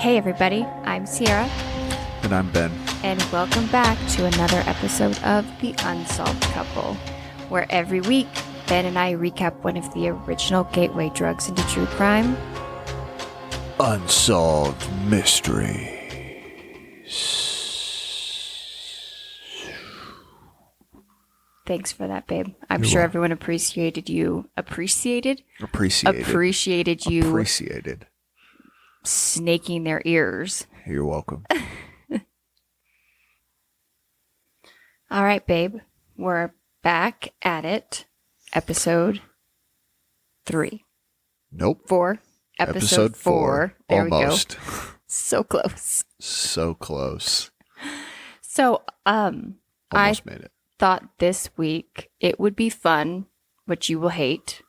Hey everybody, I'm Sierra. And I'm Ben. And welcome back to another episode of The Unsolved Couple, where every week Ben and I recap one of the original gateway drugs into true crime. Unsolved mysteries. Thanks for that, babe. I'm sure everyone appreciated you. Appreciated you snaking their ears. You're welcome. All right, babe. We're back at it. Episode 3. Nope. 4. Episode 4. There Almost. we go. So close. So close. So, Almost made it. Thought this week it would be fun, which you will hate.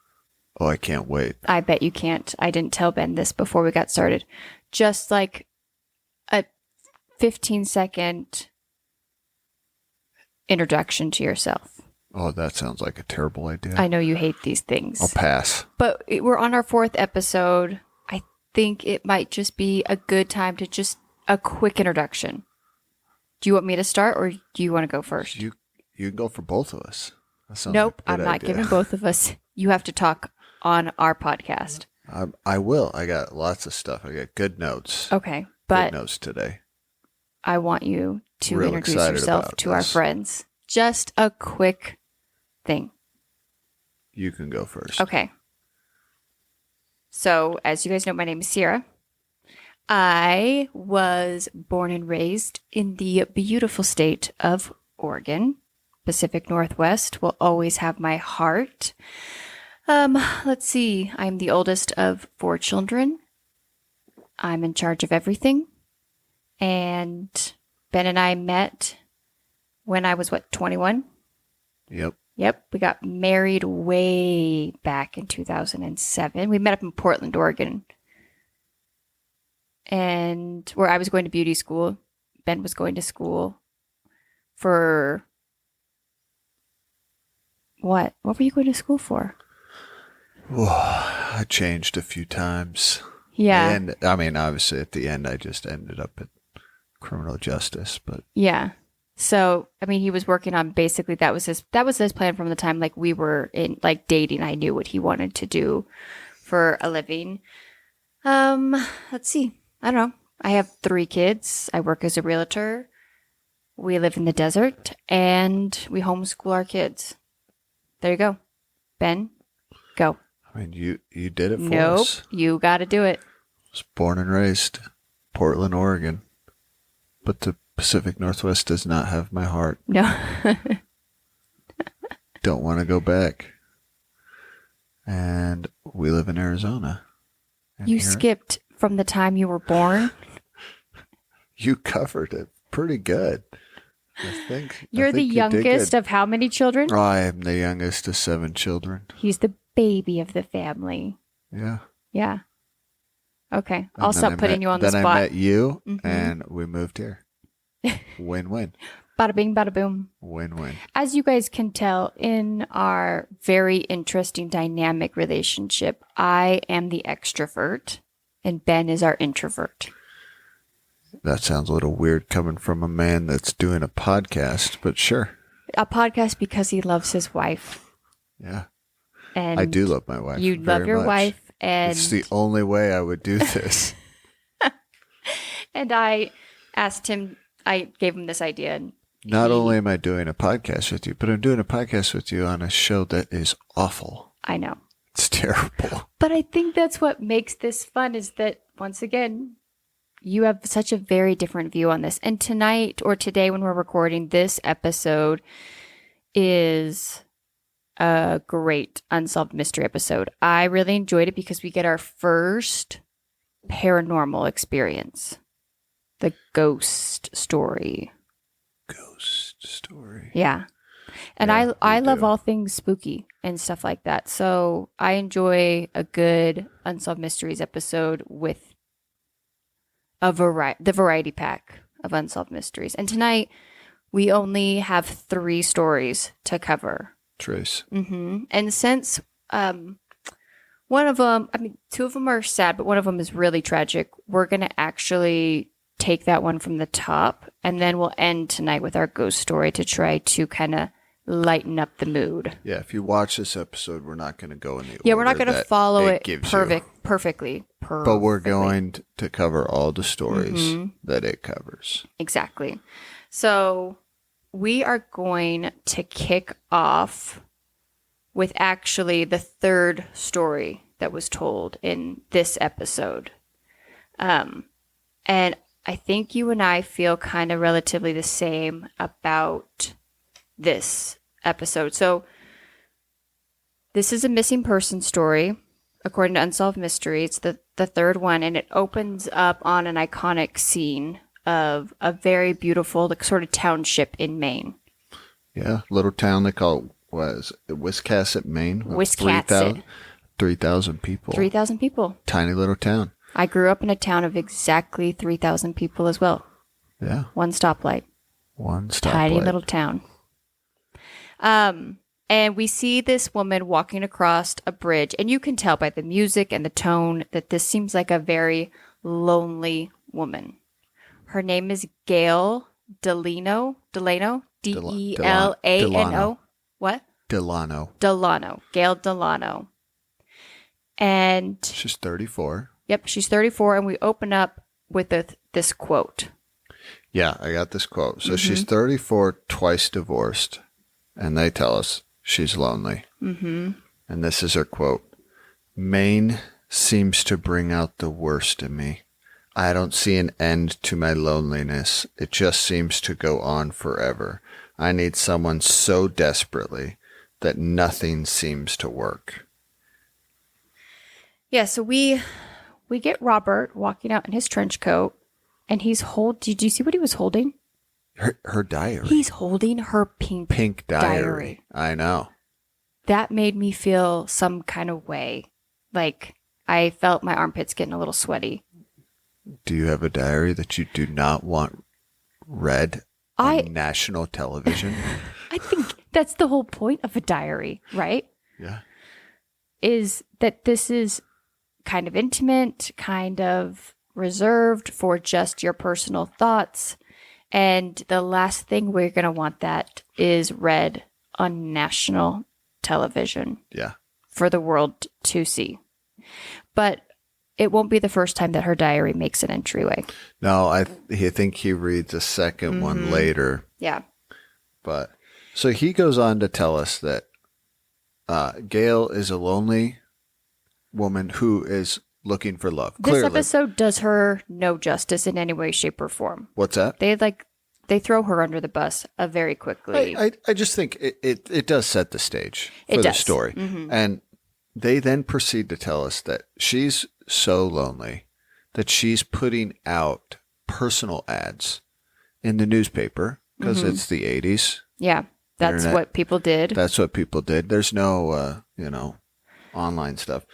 Oh, I can't wait. I bet you can't. I didn't tell Ben this before we got started. Just like a 15-second introduction to yourself. Oh, that sounds like a terrible idea. I know you hate these things. I'll pass. But we're on our 4th episode. I think it might just be a good time to just a quick introduction. Do you want me to start or do you want to go first? You can go for both of us. Nope, I'm not giving both of us. You have to talk on our podcast. I will. I got lots of stuff. I got good notes. Okay, but good notes today. I want you to Real introduce excited yourself about to our this. friends. Just a quick thing. You can go first. Okay. So, as you guys know, my name is Sierra. I was born and raised in the beautiful state of Oregon. Pacific Northwest will always have my heart. Let's see. I'm the oldest of 4 children. I'm in charge of everything. And Ben and I met when I was, 21? Yep. Yep. We got married way back in 2007. We met up in Portland, Oregon. And where I was going to beauty school. Ben was going to school for... What? What were you going to school for? I changed a few times. Yeah. And I mean, obviously at the end, I just ended up at criminal justice, but Yeah. So, I mean, he was working on basically that was his plan from the time like we were in like dating. I knew what he wanted to do for a living. Let's see. I don't know. I have 3 kids. I work as a realtor. We live in the desert and we homeschool our kids. There you go. Ben, go. I mean, you did it for Nope, us. you got to do it. I was born and raised Portland, Oregon, but the Pacific Northwest does not have my heart. No. Don't want to go back. And we live in Arizona. And You here- skipped from the time you were born. You covered it pretty good. I think You're the you did youngest good. of how many children? Oh, I am the youngest of 7 children. He's the baby of the family. Yeah. Yeah. Okay. And I'll then stop I putting met- you on the Then spot. I met you, Mhm. and we moved here. Win-win. Bada bing, bada boom. Win-win. As you guys can tell, in our very interesting dynamic relationship, I am the extrovert and Ben is our introvert. That sounds a little weird coming from a man that's doing a podcast, but sure. A podcast because he loves his wife. Yeah. And I do love my wife. You very love your much. wife. And It's the only way I would do this. And I asked him, I gave him this idea. And Not only am I doing a podcast with you, but I'm doing a podcast with you on a show that is awful. I know. It's terrible. But I think that's what makes this fun is that, once again, you have such a very different view on this. And tonight or today when we're recording this episode is a great unsolved mystery episode. I really enjoyed it because we get our first paranormal experience. The ghost story. Ghost story. Yeah. And Yeah, I we love do. all things spooky and stuff like that. So I enjoy a good Unsolved Mysteries episode with the variety pack of Unsolved Mysteries. And tonight we only have 3 stories to cover. Trace. And since One of them, I mean, two of them are sad, but one of them is really tragic. We're going to actually take that one from the top, and then we'll end tonight with our ghost story to try to kind of lighten up the mood. Yeah, if you watch this episode, we're not going to go in the order. Yeah, we're not going to follow it gives perfectly. But we're going to cover all the stories that it covers. Exactly. So we are going to kick off with actually the third story that was told in this episode. And I think you and I feel kind of relatively the same about this episode. So this is a missing person story, according to Unsolved Mystery. It's the third one, and it opens up on an iconic scene of a very beautiful, like, sort of township in Maine. Yeah, little town they call it, was Wiscasset, Maine. Wiscasset. 3,000 people. 3,000 people. Tiny little town. I grew up in a town of exactly 3,000 people as well. Yeah. One stoplight. One stoplight. Tiny little town. And we see this woman walking across a bridge, and you can tell by the music and the tone that this seems like a very lonely woman. Her name is Gail Delano. Delano? Delano. Delano. What? Delano. Delano. Gail Delano. And she's 34. Yep, she's 34, and we open up with this quote. Yeah, I got this quote. So she's 34, twice divorced, and they tell us she's lonely. Mm-hmm. And this is her quote. Maine seems to bring out the worst in me. I don't see an end to my loneliness. It just seems to go on forever. I need someone so desperately that nothing seems to work. Yeah, so we get Robert walking out in his trench coat, and did you see what he was holding? Her diary. He's holding her pink diary. I know. That made me feel some kind of way. Like, I felt my armpits getting a little sweaty. Do you have a diary that you do not want read on national television? I think that's the whole point of a diary, right? Yeah. Is that this is kind of intimate, kind of reserved for just your personal thoughts. And the last thing we're going to want that is read on national television. Yeah. For the world to see. But it won't be the first time that her diary makes an entryway. No, I think he reads a second one later. Yeah. But so he goes on to tell us that Gail is a lonely woman who is looking for love. This Clearly. episode does her no justice in any way, shape, or form. What's that? They throw her under the bus very quickly. I just think it does set the stage for the story. Mm-hmm. And they then proceed to tell us that she's so lonely that she's putting out personal ads in the newspaper because it's the 80s. Yeah, that's Internet. what people did. That's what people did. There's no, online stuff.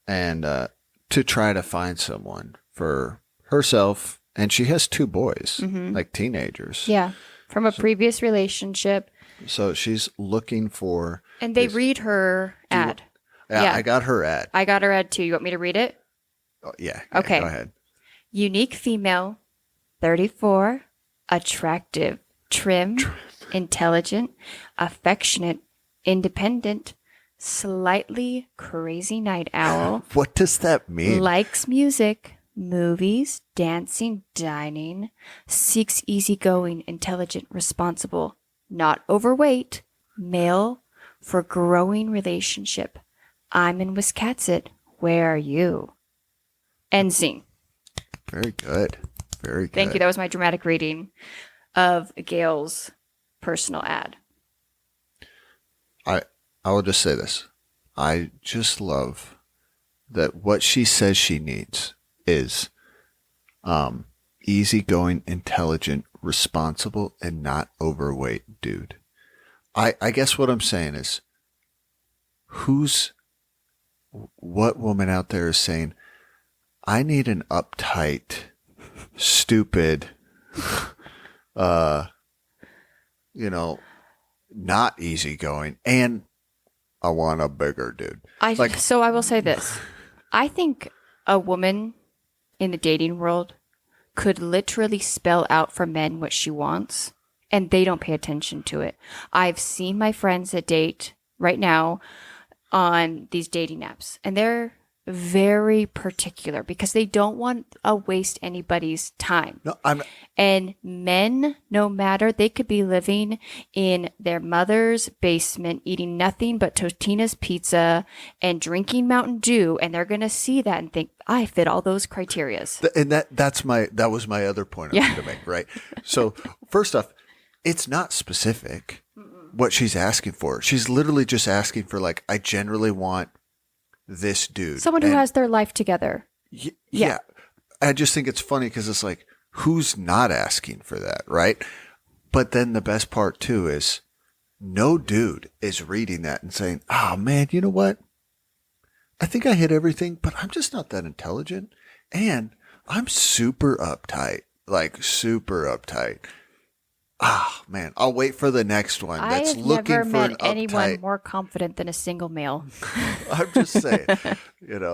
And to try to find someone for herself. And she has 2 boys, like teenagers. Yeah, from a previous relationship. So she's looking for... And they read her ad. Yeah, I got her ad. I got her ad too. You want me to read it? Oh, yeah. Okay. Go ahead. Unique female, 34, attractive, trim, intelligent, affectionate, independent, slightly crazy night owl. What does that mean? Likes music, movies, dancing, dining, seeks easygoing, intelligent, responsible, not overweight, male, for growing relationship. I'm in Wiscasset. Where are you? End scene. Very good. Very good. Thank you. That was my dramatic reading of Gail's personal ad. I will just say this. I just love that what she says she needs is easygoing, intelligent, responsible, and not overweight dude. I guess what I'm saying is what woman out there is saying, I need an uptight, stupid, not easygoing, and I want a bigger dude. So I will say this. I think a woman in the dating world could literally spell out for men what she wants, and they don't pay attention to it. I've seen my friends that date right now on these dating apps, and they're very particular because they don't want to waste anybody's time. No, And men, no matter, they could be living in their mother's basement, eating nothing but Totino's pizza and drinking Mountain Dew, and they're going to see that and think, I fit all those criterias. And that was my other point I was going to make, right? So first off, it's not specific what she's asking for. She's literally just asking for, like, I generally want this dude. Someone who has their life together. Yeah. I just think it's funny because it's like, who's not asking for that, right? But then the best part too is no dude is reading that and saying, oh man, you know what? I think I hit everything, but I'm just not that intelligent. And I'm super uptight, like super uptight. Ah, man, I'll wait for the next one that's looking for an uptight. I've never met anyone more confident than a single male. I'm just saying,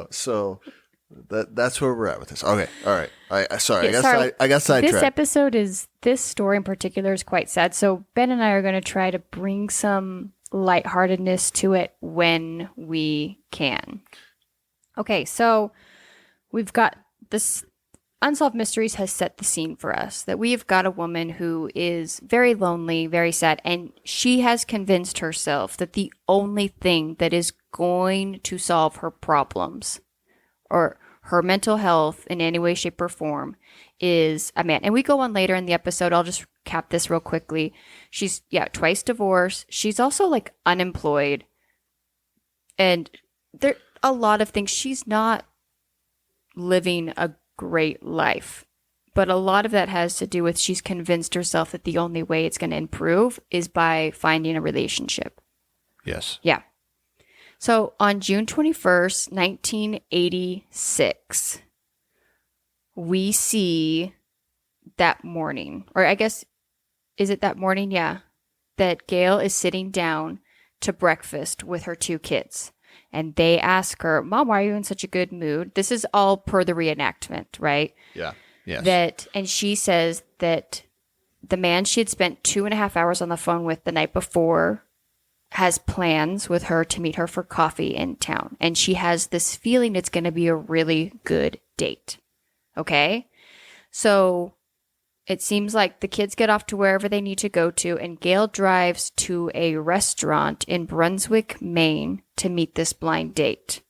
so that's where we're at with this. Okay, all right. I got sidetracked. This story in particular is quite sad. So Ben and I are going to try to bring some lightheartedness to it when we can. Okay, so we've got this. Unsolved Mysteries has set the scene for us that we've got a woman who is very lonely, very sad, and she has convinced herself that the only thing that is going to solve her problems or her mental health in any way, shape, or form is a man. And we go on later in the episode. I'll just cap this real quickly. She's, twice divorced. She's also like unemployed. And there a lot of things. She's not living a great life. But a lot of that has to do with she's convinced herself that the only way it's going to improve is by finding a relationship. Yes. Yeah. So on June 21st, 1986, we see that morning, or I guess, is it that morning? Yeah. That Gail is sitting down to breakfast with her two kids. And they ask her, Mom, why are you in such a good mood? This is all per the reenactment, right? Yeah. Yes. And she says that the man she had spent 2.5 hours on the phone with the night before has plans with her to meet her for coffee in town. And she has this feeling it's going to be a really good date. Okay? So it seems like the kids get off to wherever they need to go to, and Gail drives to a restaurant in Brunswick, Maine to meet this blind date.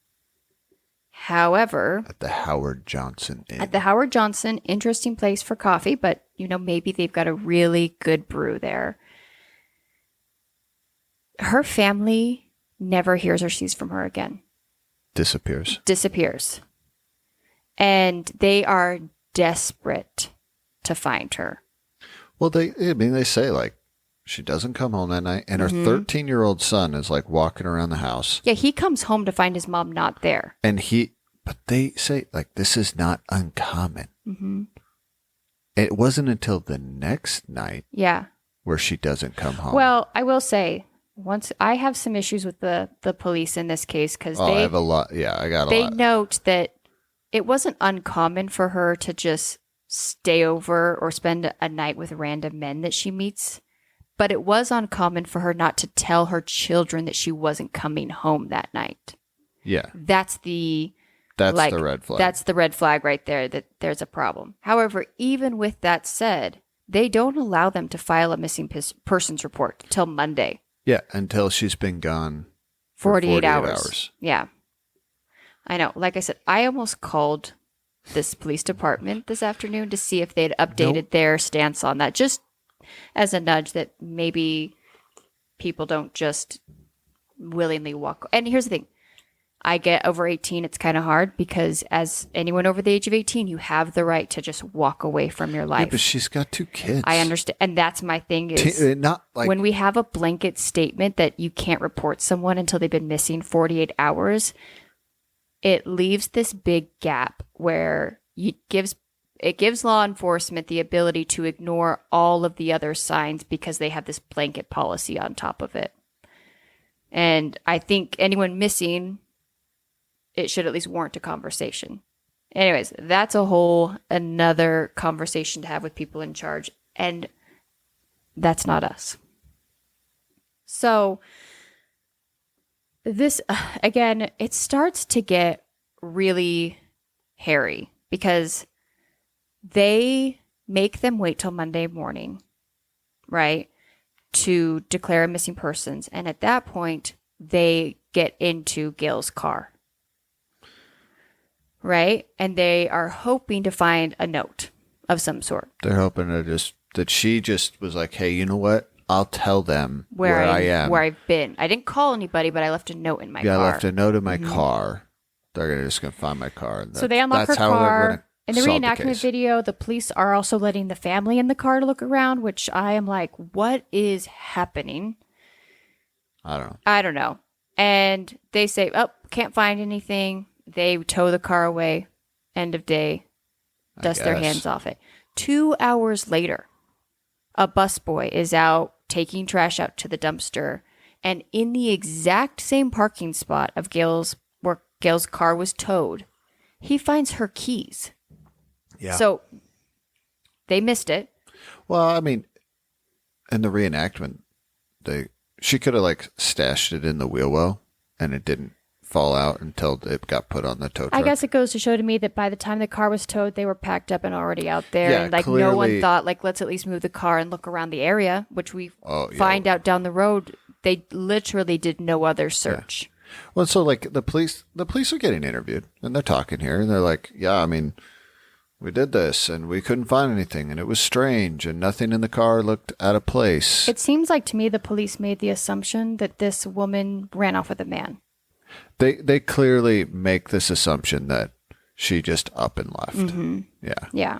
However, at the Howard Johnson Inn. At the Howard Johnson, interesting place for coffee, but maybe they've got a really good brew there. Her family never hears or sees from her again. Disappears. And they are desperate to find her. Well, they say, like, she doesn't come home that night, and her 13-year-old son is like walking around the house. Yeah, he comes home to find his mom not there. But they say, like, this is not uncommon. Mm-hmm. It wasn't until the next night, where she doesn't come home. Well, I will say, once I have some issues with the police in this case because I have a lot. Yeah, I got a lot. They note that it wasn't uncommon for her to just stay over or spend a night with random men that she meets, but it was uncommon for her not to tell her children that she wasn't coming home that night. Yeah. That's the red flag. That's the red flag right there, that there's a problem. However, even with that said, they don't allow them to file a missing persons report till Monday. Yeah, until she's been gone for 48 hours. Yeah. I know. Like I said, I almost called this police department this afternoon to see if they'd updated their stance on that, just as a nudge that maybe people don't just willingly walk. And here's the thing. I get over 18, it's kind of hard because as anyone over the age of 18, you have the right to just walk away from your life. Yeah, but she's got 2 kids. I understand. And that's my thing is when we have a blanket statement that you can't report someone until they've been missing 48 hours, it leaves this big gap where it gives law enforcement the ability to ignore all of the other signs because they have this blanket policy on top of it. And I think anyone missing, it should at least warrant a conversation. Anyways, that's a whole another conversation to have with people in charge. And that's not us. So this, again, it starts to get really hairy because they make them wait till Monday morning, right, to declare missing persons. And at that point, they get into Gail's car, right? And they are hoping to find a note of some sort. They're hoping that she just was like, hey, you know what? I'll tell them where I am. Where I've been. I didn't call anybody, but I left a note in my car. Yeah, I left a note in my car. They're just going to find my car. And so they unlock her car. In the reenactment video, the police are also letting the family in the car to look around, which I am like, what is happening? I don't know. And they say, oh, can't find anything. They tow the car away. End of day. Dust their hands off it. 2 hours later, a busboy is out taking trash out to the dumpster. And in the exact same parking spot of where Gail's car was towed, he finds her keys. Yeah. So they missed it. Well, I mean, in the reenactment, she could have like stashed it in the wheel well and it didn't fall out until it got put on the tow truck. I guess it goes to show to me that by the time the car was towed, they were packed up and already out there. Yeah, and like clearly, no one thought, like, let's at least move the car and look around the area, which we find out down the road. They literally did no other search. Yeah. Well, so like the police are getting interviewed and they're talking here and they're like, yeah, I mean, we did this and we couldn't find anything and it was strange and nothing in the car looked out of place. It seems like to me the police made the assumption that this woman ran off with a man. They clearly make this assumption that she just up and left. Mm-hmm. Yeah. Yeah.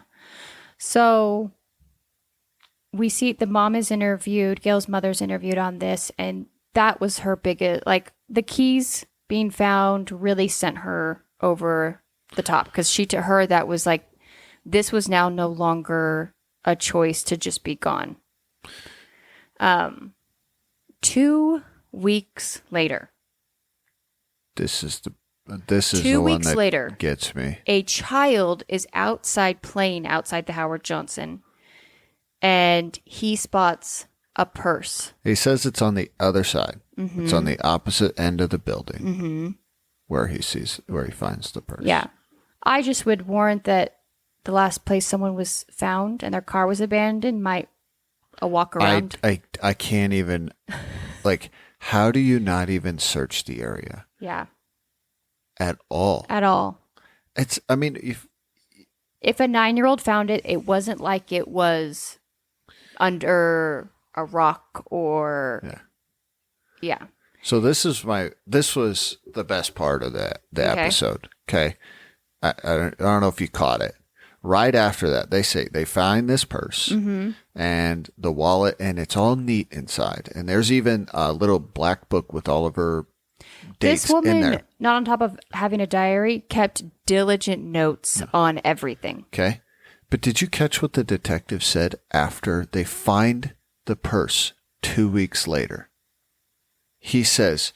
So we see the mom is interviewed, Gail's mother's interviewed on this, and that was her biggest, like the keys being found really sent her over the top because to her, that was like, this was now no longer a choice to just be gone. 2 weeks later. This is the 2 one weeks that later, gets me. A child is playing outside the Howard Johnson, and he spots a purse. He says it's on the other side. Mm-hmm. It's on the opposite end of the building where he finds the purse. Yeah. I just would warrant that the last place someone was found and their car was abandoned might a walk around. I can't even, like, how do you not even search the area? Yeah. At all. At all. It's, I mean, if a 9-year-old found it, it wasn't like it was under a rock or. Yeah. So this was the best part of the episode. Okay. I don't know if you caught it. Right after that, they say they find this purse and the wallet, and it's all neat inside. And there's even a little black book with all of her dates this woman, in there. Not on top of having a diary, kept diligent notes on everything. Okay. But did you catch what the detective said after they find the purse 2 weeks later? He says,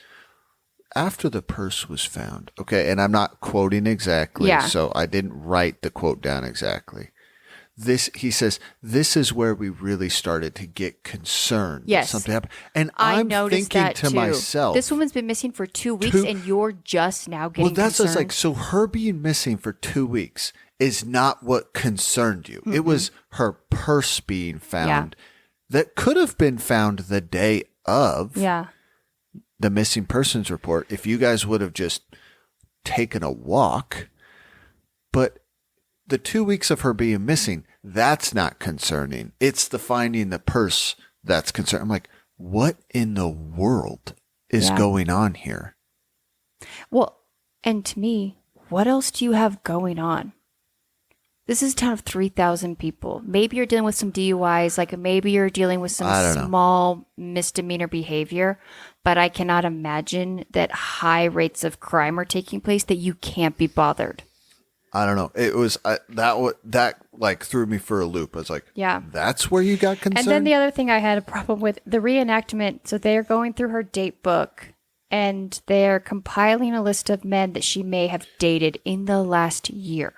after the purse was found, okay, and I'm not quoting exactly, so I didn't write the quote down exactly. He says, this is where we really started to get concerned. Yes. Something happened. And I'm thinking to myself, this woman's been missing for 2 weeks and you're just now getting concerned. Just like, so her being missing for 2 weeks is not what concerned you. Mm-hmm. It was her purse being found that could have been found the day of. Yeah. The missing persons report, if you guys would have just taken a walk. But the 2 weeks of her being missing, that's not concerning. It's the finding the purse that's concerning. I'm like, what in the world is going on here? Well, and to me, what else do you have going on? This is a town of 3,000 people. Maybe you're dealing with some DUIs, like maybe you're dealing with some small misdemeanor behavior, but I cannot imagine that high rates of crime are taking place that you can't be bothered. I don't know. It was that like threw me for a loop. I was like, yeah, that's where you got concerned. And then the other thing I had a problem with the reenactment. So they're going through her date book and they're compiling a list of men that she may have dated in the last year.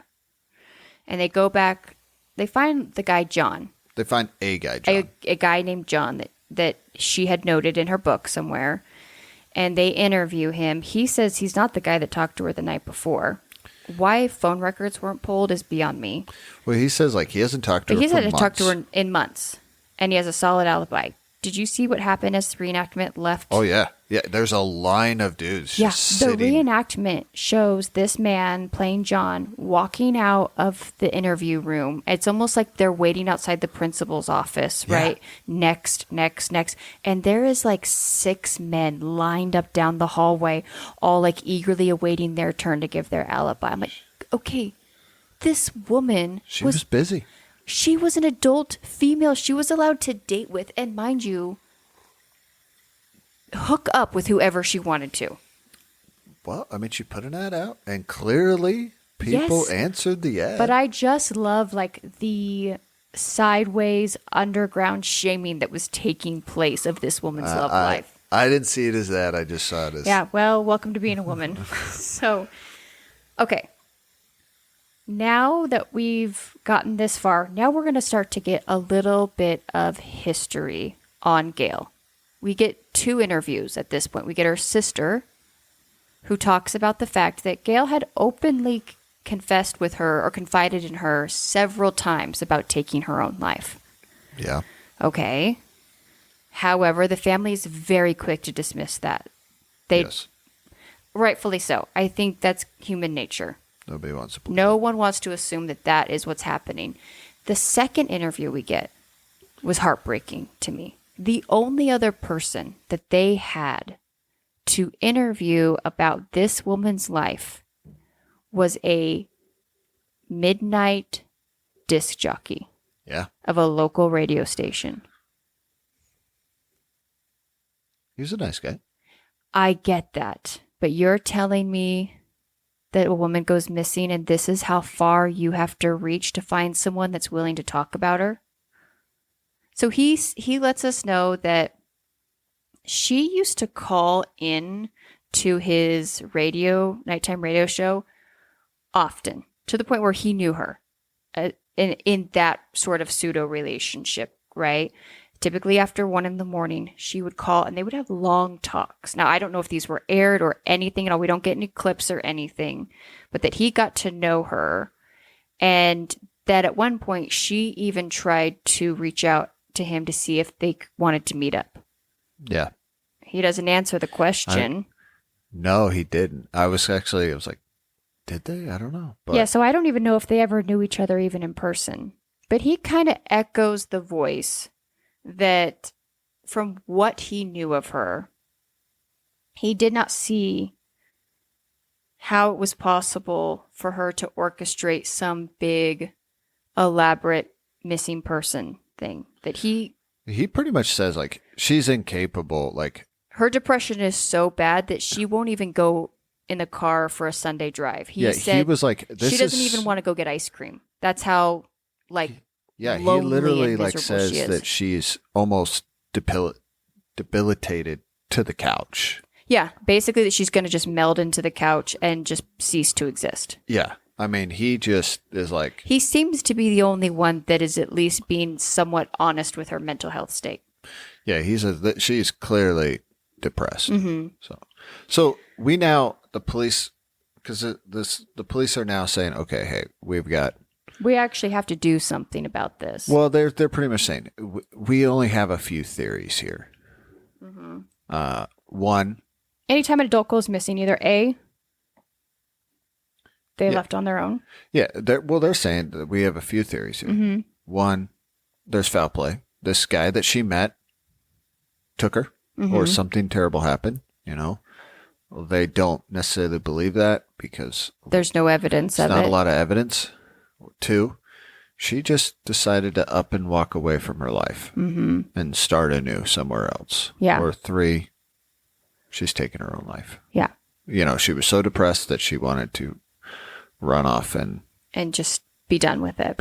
And they go back, they find the guy John. They find a guy, John. A guy named John that she had noted in her book somewhere. And they interview him. He says he's not the guy that talked to her the night before. Why phone records weren't pulled is beyond me. Well, he says like he hasn't talked to her for months. He hasn't talked to her in months. And he has a solid alibi. Did you see what happened as the reenactment left? Oh, yeah. Yeah, there's a line of dudes just sitting. The reenactment shows this man playing John walking out of the interview room. It's almost like they're waiting outside the principal's office, right? Next. And there is like 6 men lined up down the hallway, all like eagerly awaiting their turn to give their alibi. I'm like, okay, this woman She was busy. She was an adult female she was allowed to date with, and mind you, hook up with whoever she wanted to. Well, I mean, she put an ad out, and clearly people answered the ad. But I just love like the sideways underground shaming that was taking place of this woman's love life. I didn't see it as that. I just saw it as... Yeah, well, welcome to being a woman. So, okay. Now that we've gotten this far, now we're going to start to get a little bit of history on Gail. We get 2 interviews at this point. We get her sister, who talks about the fact that Gail had openly confessed with her or confided in her several times about taking her own life. Yeah. Okay. However, the family is very quick to dismiss that. Yes. Rightfully so. I think that's human nature. Nobody wants to believe. No one wants to assume that that is what's happening. The second interview we get was heartbreaking to me. The only other person that they had to interview about this woman's life was a midnight disc jockey of a local radio station. He was a nice guy. I get that. But you're telling me that a woman goes missing and this is how far you have to reach to find someone that's willing to talk about her? So he lets us know that she used to call in to his nighttime radio show often, to the point where he knew her in that sort of pseudo relationship, right? Typically after 1 a.m, she would call and they would have long talks. Now, I don't know if these were aired or anything at all. We don't get any clips or anything, but that he got to know her, and that at one point she even tried to reach out to him to see if they wanted to meet up. Yeah. He doesn't answer the question. No, he didn't. I was like, did they? I don't know. But... Yeah, so I don't even know if they ever knew each other even in person. But he kind of echoes the voice that from what he knew of her, he did not see how it was possible for her to orchestrate some big, elaborate missing person thing. That he pretty much says, like, she's incapable. Like, her depression is so bad that she won't even go in the car for a Sunday drive. He said he was like, she doesn't even want to go get ice cream. That's how, like, yeah, he lonely literally and like miserable says she is. that she's almost debilitated to the couch. Yeah, basically that she's going to just meld into the couch and just cease to exist. Yeah. I mean, he just is like... He seems to be the only one that is at least being somewhat honest with her mental health state. Yeah, she's clearly depressed. Mm-hmm. So we now, the police, because the police are now saying, okay, hey, we actually have to do something about this. Well, they're pretty much saying we only have a few theories here. Mm-hmm. One, anytime an adult goes missing, either A, they left on their own. Yeah, they're saying that we have a few theories here. Mm-hmm. One, there's foul play. This guy that she met took her, or something terrible happened. Well, they don't necessarily believe that because there's no evidence of it. Not a lot of evidence. 2, she just decided to up and walk away from her life and start anew somewhere else. Yeah. Or 3, she's taken her own life. Yeah. She was so depressed that she wanted to run off and just be done with it.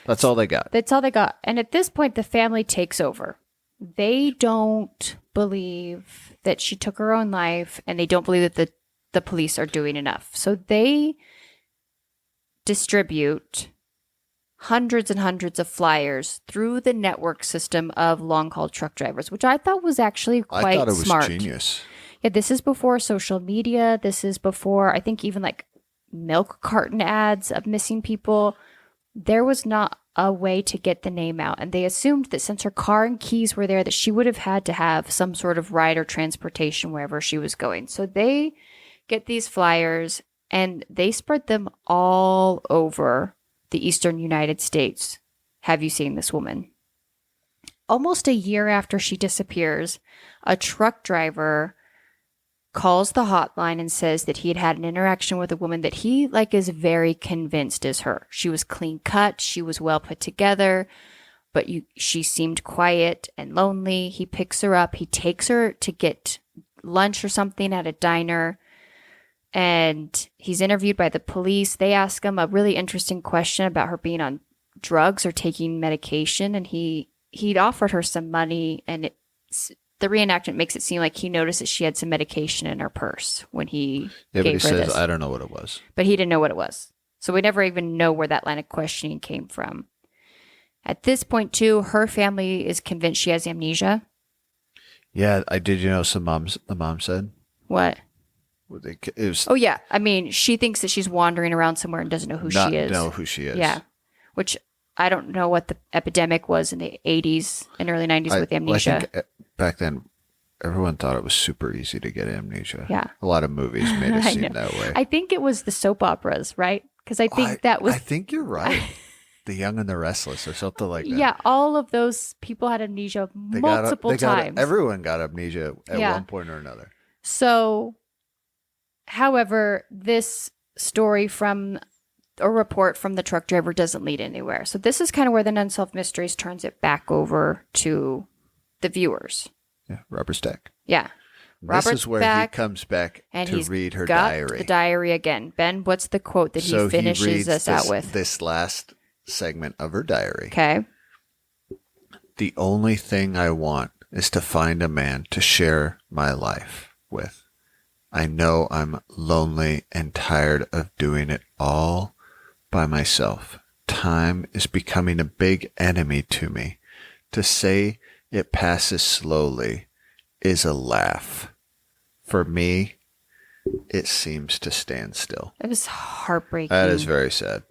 That's all they got. That's all they got. And at this point, the family takes over. they don't believe that she took her own life, and they don't believe that the police are doing enough. So they distribute hundreds and hundreds of flyers through the network system of long-haul truck drivers, which I thought was actually quite I thought it was smart. genius. Yeah, this is before social media. This is before, I think, even like milk carton ads of missing people. There was not a way to get the name out. And they assumed that since her car and keys were there, that she would have had to have some sort of ride or transportation wherever she was going. So they get these flyers and they spread them all over the eastern United States. Have you seen this woman? Almost a year after she disappears, a truck driver calls the hotline and says that he had had an interaction with a woman that he is very convinced is her. She was clean cut. She was well put together, but she seemed quiet and lonely. He picks her up. He takes her to get lunch or something at a diner, and he's interviewed by the police. They ask him a really interesting question about her being on drugs or taking medication, and he'd offered her some money, and the reenactment makes it seem like he noticed that she had some medication in her purse when he gave her this. But he says, I don't know what it was. But he didn't know what it was. So we never even know where that line of questioning came from. At this point, too, her family is convinced she has amnesia. Yeah, did you know the mom said? What? It was Oh, yeah. I mean, she thinks that she's wandering around somewhere and doesn't know who she is. Know who she is. Yeah. Which I don't know what the epidemic was in the 80s and early 90s with amnesia. I think back then, everyone thought it was super easy to get amnesia. Yeah. A lot of movies made it seem that way. I think it was the soap operas, right? Because I think that was... I think you're right. The Young and the Restless or something like that. Yeah, all of those people had amnesia multiple times. Everyone got amnesia at one point or another. So, however, this story from a report from the truck driver doesn't lead anywhere. So this is kind of where the Unsolved Mysteries turns it back over to the viewers. Yeah, Robert's back. Yeah. This is where he comes back and to read her diary. The diary again. Ben, what's the quote that he finishes us out with? This last segment of her diary. Okay. The only thing I want is to find a man to share my life with. I know I'm lonely and tired of doing it all by myself. Time is becoming a big enemy to me. To say it passes slowly is a laugh. For me, it seems to stand still. It was heartbreaking. That is very sad.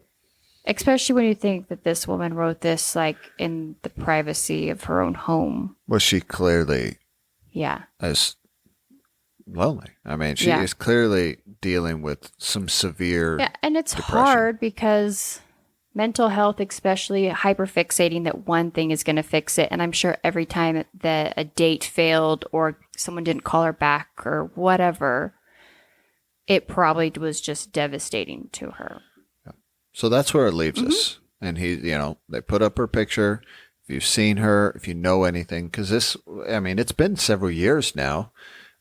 Especially when you think that this woman wrote this in the privacy of her own home. Well, she clearly is lonely. I mean, she is clearly dealing with some severe and it's depression. hard because mental health, especially hyperfixating that one thing is going to fix it. And I'm sure every time that a date failed or someone didn't call her back or whatever, it probably was just devastating to her. So that's where it leaves us. And they put up her picture. If you've seen her, if you know anything, because it's been several years now.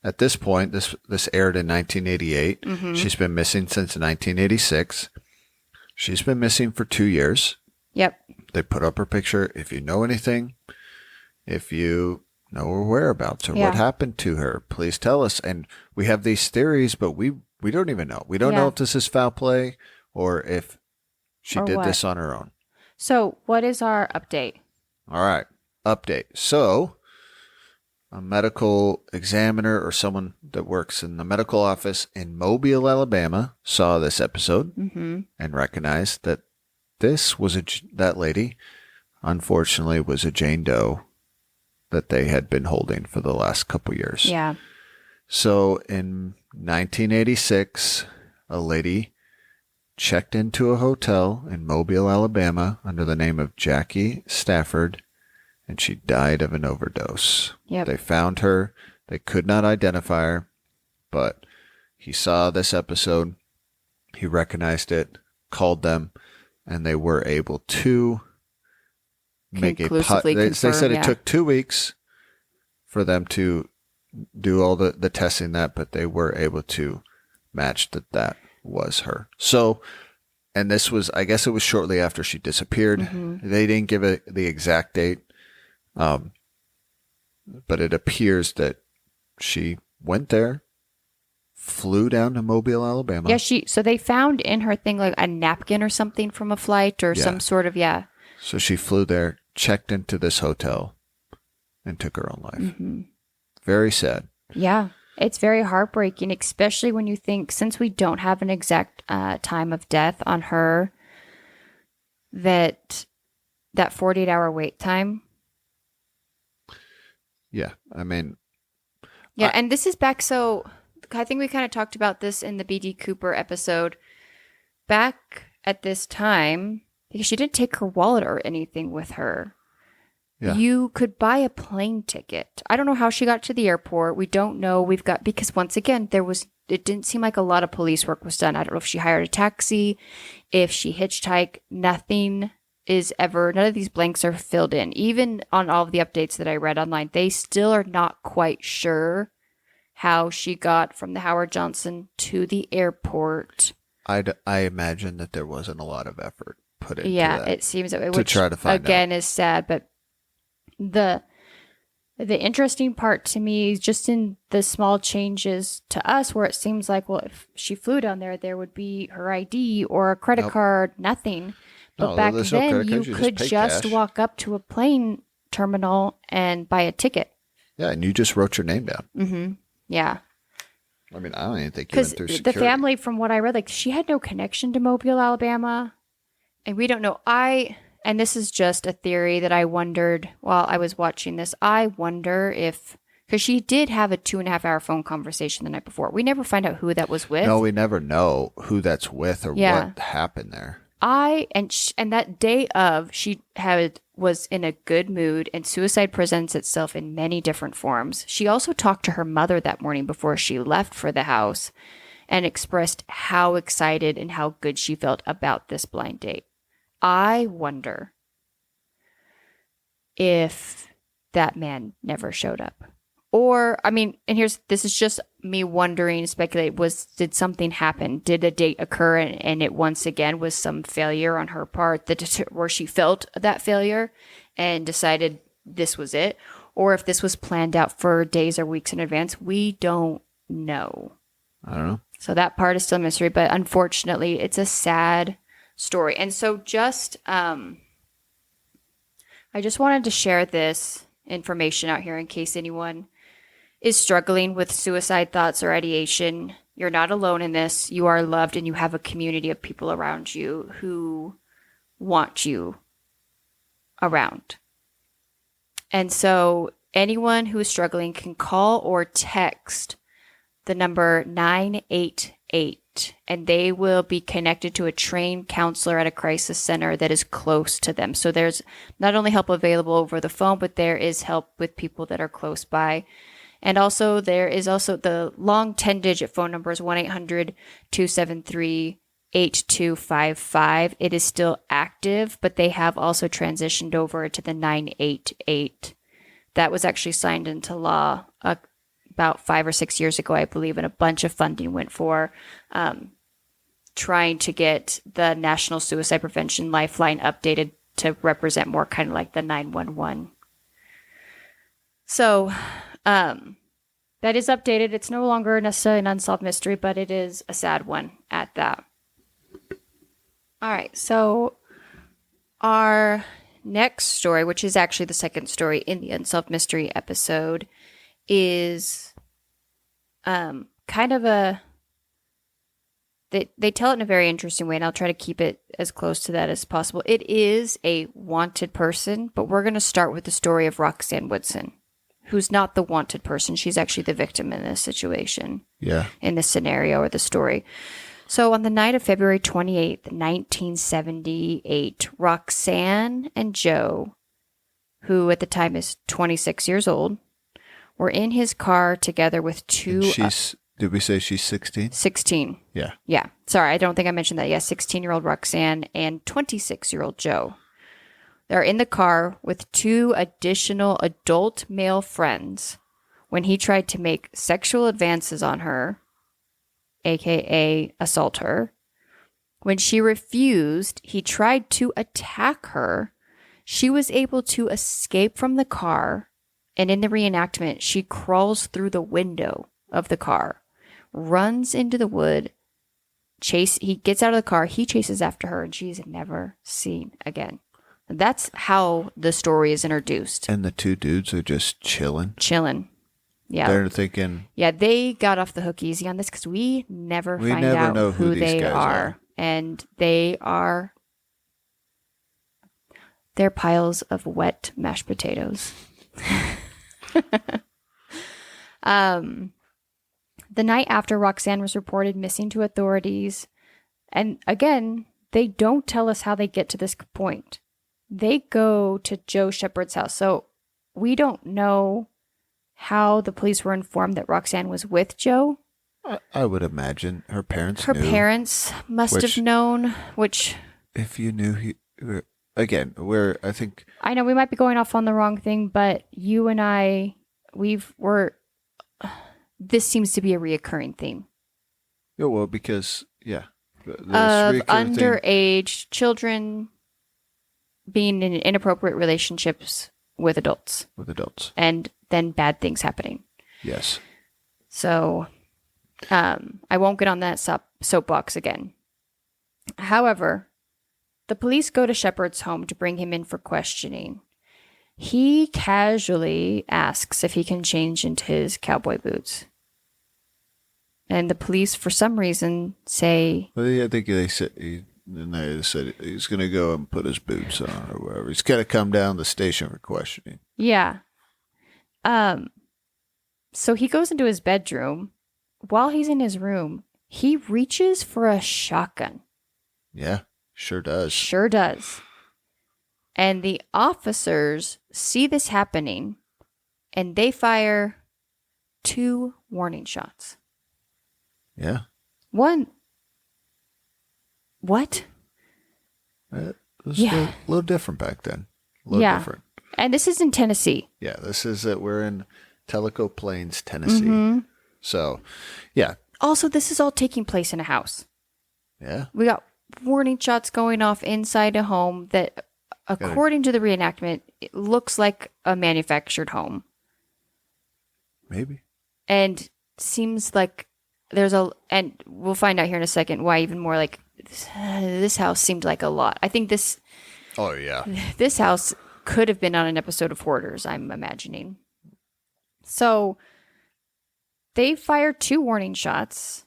At this point, this aired in 1988. She's been missing since 1986. She's been missing for 2 years. Yep. They put up her picture. If you know anything, if you know her whereabouts or what happened to her, please tell us. And we have these theories, but we don't even know. We don't know if this is foul play or if she did this on her own. So what is our update? All right. Update. So a medical examiner or someone that works in the medical office in Mobile, Alabama, saw this episode and recognized that that lady, unfortunately, was a Jane Doe that they had been holding for the last couple years. Yeah. So in 1986, a lady checked into a hotel in Mobile, Alabama under the name of Jackie Stafford, and she died of an overdose. Yep. They found her. They could not identify her, but he saw this episode. He recognized it, called them, and they were able to make they said it took 2 weeks for them to do all the testing but they were able to match that was her. So, and this was, I guess it was shortly after she disappeared. They didn't give the exact date. but it appears that she went there, flew down to Mobile, Alabama. Yeah, so they found in her thing like a napkin or something from a flight or some sort of, So she flew there, checked into this hotel, and took her own life. Mm-hmm. Very sad. Yeah, it's very heartbreaking, especially when you think, since we don't have an exact time of death on her, that 48-hour wait time. Yeah, I mean. Yeah, and this is back, so I think we kind of talked about this in the B.D. Cooper episode. Back at this time, because she didn't take her wallet or anything with her. Yeah. You could buy a plane ticket. I don't know how she got to the airport. We don't know. Because once again, it didn't seem like a lot of police work was done. I don't know if she hired a taxi, if she hitchhiked. None of these blanks are filled in. Even on all of the updates that I read online, they still are not quite sure how she got from the Howard Johnson to the airport. I imagine that there wasn't a lot of effort put into that. Yeah, it seems that way, to try to find again out. Is sad, but the interesting part to me is just in the small changes to us where it seems like, well, if she flew down there would be her ID or a credit card, nothing. But back then, you could just walk up to a plane terminal and buy a ticket. Yeah, and you just wrote your name down. Mm-hmm. Yeah. I mean, I don't even think you went through security. The family, from what I read, like she had no connection to Mobile, Alabama. And we don't know. And this is just a theory that I wondered while I was watching this. I wonder if, because she did have a 2.5-hour phone conversation the night before. We never find out who that was with. No, we never know who that's with or what happened there. And that day of, she was in a good mood, and suicide presents itself in many different forms. She also talked to her mother that morning before she left for the house and expressed how excited and how good she felt about this blind date. I wonder if that man never showed up. Or, I mean, and this is just me wondering, speculate, did something happen? Did a date occur and it once again was some failure on her part where she felt that failure and decided this was it? Or if this was planned out for days or weeks in advance, we don't know. I don't know. So that part is still a mystery, but unfortunately, it's a sad story. And so I just wanted to share this information out here in case anyone is struggling with suicide thoughts or ideation. You're not alone in this. You are loved, and you have a community of people around you who want you around. And so anyone who is struggling can call or text the number 988, and they will be connected to a trained counselor at a crisis center that is close to them. So there's not only help available over the phone, but there is help with people that are close by. And also there is also the long 10-digit phone number is 1-800-273-8255. It is still active, but they have also transitioned over to the 988. That was actually signed into law about 5 or 6 years ago, I believe, and a bunch of funding went for trying to get the National Suicide Prevention Lifeline updated to represent more kind of like the 911. So that is updated. It's no longer necessarily an unsolved mystery, but it is a sad one at that. All right, so our next story, which is actually the second story in the Unsolved Mystery episode, is kind of they tell it in a very interesting way, and I'll try to keep it as close to that as possible. It is a wanted person, but we're going to start with the story of Roxanne Woodson, who's not the wanted person. She's actually the victim in this situation. Yeah. In this scenario or the story. So on the night of February 28th, 1978, Roxanne and Joe, who at the time is 26 years old, were in his car together with two... Did we say she's 16? 16. Yeah. Yeah. Sorry, I don't think I mentioned that. Yeah, 16-year-old Roxanne and 26-year-old Joe. They're in the car with two additional adult male friends when he tried to make sexual advances on her, aka assault her. When she refused, he tried to attack her. She was able to escape from the car And in the reenactment, she crawls through the window of the car, runs into the wood, he gets out of the car, he chases after her, and she's never seen again. That's how the story is introduced. And the two dudes are just chilling. Yeah. They're thinking. Yeah, they got off the hook easy on this because we never find out know who they guys are. And they're piles of wet mashed potatoes. The night after Roxanne was reported missing to authorities, and again, they don't tell us how they get to this point. They go to Joe Shepard's house. So we don't know how the police were informed that Roxanne was with Joe. I would imagine her parents Her knew. parents must have known, which... If you knew again, I think... I know we might be going off on the wrong thing, but you and I, this seems to be a reoccurring theme. Yeah, well, because, yeah. Of underage children being in inappropriate relationships with adults. And then bad things happening. Yes. So, I won't get on that soapbox again. However, the police go to Shepard's home to bring him in for questioning. He casually asks if he can change into his cowboy boots. And the police, for some reason, say... Well, I think they said he's going to go and put his boots on or whatever. He's got to come down the station for questioning. Yeah. So he goes into his bedroom. While he's in his room, he reaches for a shotgun. Yeah, sure does. Sure does. And the officers see this happening, and they fire 2 warning shots. Yeah. One. What? It was a little different back then. A little different. And this is in Tennessee. Yeah, we're in Tellico Plains, Tennessee. Mm-hmm. So, yeah. Also, this is all taking place in a house. Yeah. We got warning shots going off inside a home that, according to the reenactment, it looks like a manufactured home. Maybe. And seems like and we'll find out here in a second why even more like this house seemed like a lot. I think this house could have been on an episode of Hoarders, I'm imagining. So they fire 2 warning shots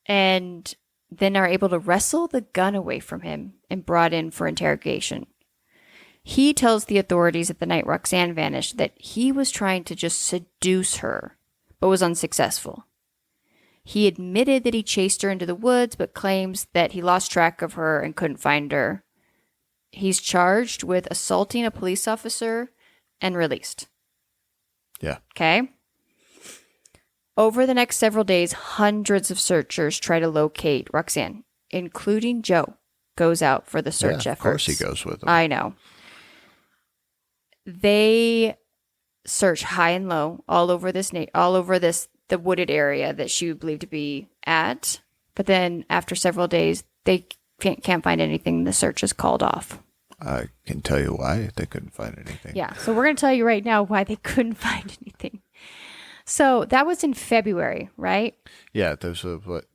and then are able to wrestle the gun away from him and brought in for interrogation. He tells the authorities at the night Roxanne vanished that he was trying to just seduce her, but was unsuccessful. He admitted that he chased her into the woods, but claims that he lost track of her and couldn't find her. He's charged with assaulting a police officer and released. Yeah. Okay. Over the next several days, hundreds of searchers try to locate Roxanne, including Joe, goes out for the search efforts. Of course he goes with them. I know. They search high and low all over the wooded area that she would believe to be at. But then after several days, they can't find anything. The search is called off. I can tell you why they couldn't find anything. Yeah, so we're going to tell you right now why they couldn't find anything. So that was in February, right? Yeah, that was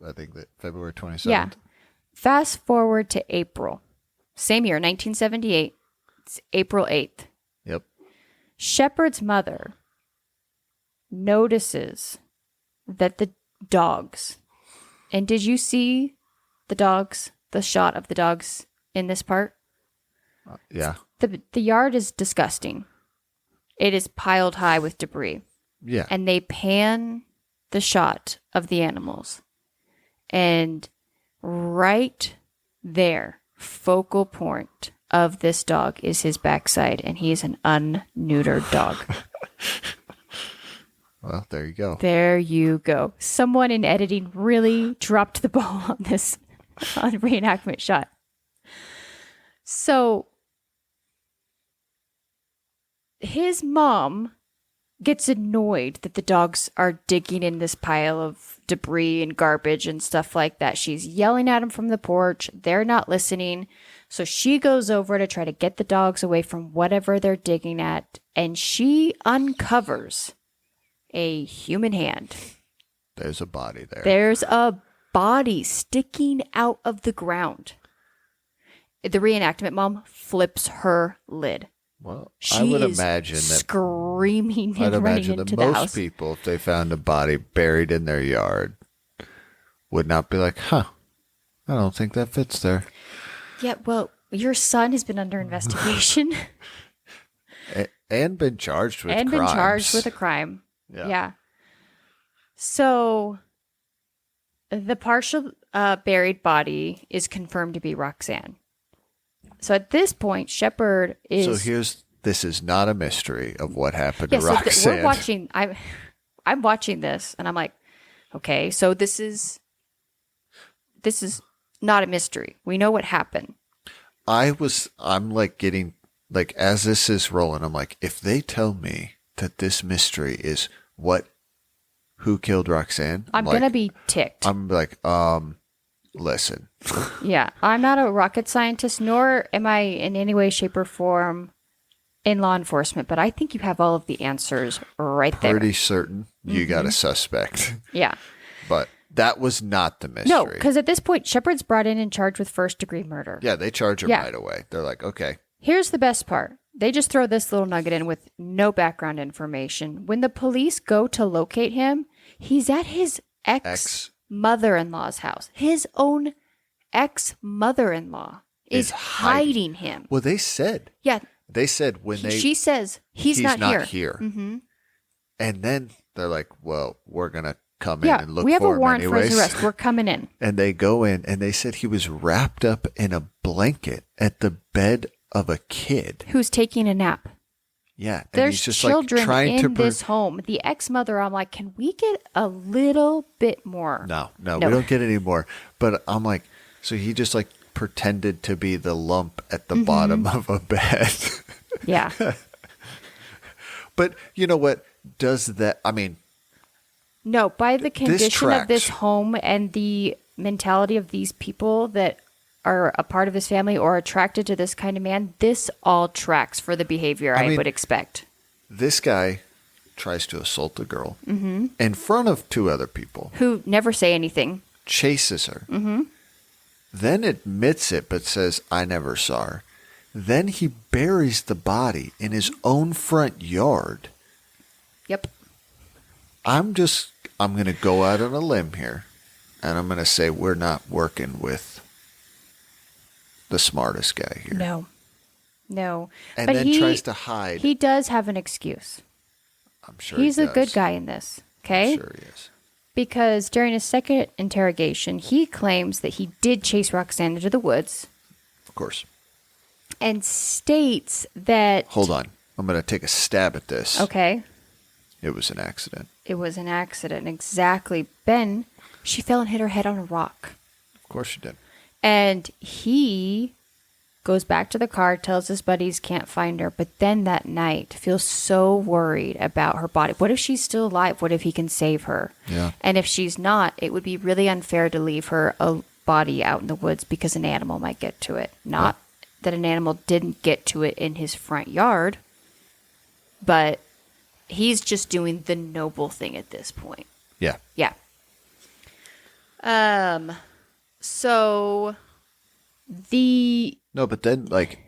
I think that February 27th. Yeah. Fast forward to April. Same year, 1978. It's April 8th. Yep. Shepard's mother notices that the dogs, and did you see the dogs, the shot of the dogs in this part? Yeah. The yard is disgusting. It is piled high with debris. Yeah. And they pan the shot of the animals. And right there, focal point of this dog is his backside, and he is an unneutered dog. Well, there you go. There you go. Someone in editing really dropped the ball on this on reenactment shot. So his mom gets annoyed that the dogs are digging in this pile of debris and garbage and stuff like that. She's yelling at them from the porch. They're not listening. So she goes over to try to get the dogs away from whatever they're digging at, and she uncovers a human hand. There's a body there. There's a body sticking out of the ground. The reenactment mom flips her lid. Well, She I would is imagine that screaming I'd and running imagine into that the most house. people, if they found a body buried in their yard, would not be like, "Huh, I don't think that fits there," Yeah, well, your son has been under investigation and been charged with and been crimes. charged with a crime. Yeah. So the partial buried body is confirmed to be Roxanne. So at this point, Shepard is. So this is not a mystery of what happened Yeah, to so Roxanne. we're watching. I'm watching this, and I'm like, okay, so this is not a mystery. We know what happened. I'm like getting, like, as this is rolling, I'm like, if they tell me that this mystery is who killed Roxanne, I'm like, gonna be ticked. I'm like, listen. Yeah, I'm not a rocket scientist, nor am I in any way, shape, or form in law enforcement, but I think you have all of the answers right there. Pretty certain you got a suspect. Yeah. But that was not the mystery. No, because at this point, Shepard's brought in and charged with first-degree murder. Yeah, they charge him Yeah. right away. They're like, okay. Here's the best part. They just throw this little nugget in with no background information. When the police go to locate him, he's at his ex-mother-in-law's house. His own ex-mother-in-law is hiding him. Well, they said. Yeah. They said She says he's not here. Mm-hmm. And then they're like, well, we're going to come in Yeah, and look we have for a him warrant for his anyways. arrest. We're coming in. And they go in, and they said he was wrapped up in a blanket at the bed of a kid. Who's taking a nap. Yeah. And There's he's just children like trying in to this home. The ex-mother, I'm like, can we get a little bit more? No, we don't get any more. But I'm like, so he just like pretended to be the lump at the bottom of a bed. Yeah. But you know what? Does that, I mean, No, by the condition of this tracks. home and the mentality of these people that are a part of this family or attracted to this kind of man, this all tracks for the behavior I mean, would expect. this guy tries to assault a girl in front of two other people, Who never say anything. chases her, then admits it but says, I never saw her. Then he buries the body in his own front yard. Yep. I'm going to go out on a limb here, and I'm going to say we're not working with the smartest guy here. No. And But then tries to hide. He does have an excuse. I'm sure He's he a does. good guy in this. Okay? I'm sure he is. Because during his second interrogation, he claims that he did chase Roxanne into the woods Of course. and states that... Hold on. I'm going to take a stab at this. Okay. It was an accident. It was an accident. Exactly. Ben, she fell and hit her head on a rock. Of course she did. And he goes back to the car, tells his buddies can't find her, but then that night feels so worried about her body. What if she's still alive? What if he can save her? Yeah. And if she's not, it would be really unfair to leave her a body out in the woods because an animal might get to it. Not that an animal didn't get to it in his front yard, but he's just doing the noble thing at this point. Yeah. Yeah. So the No, but then like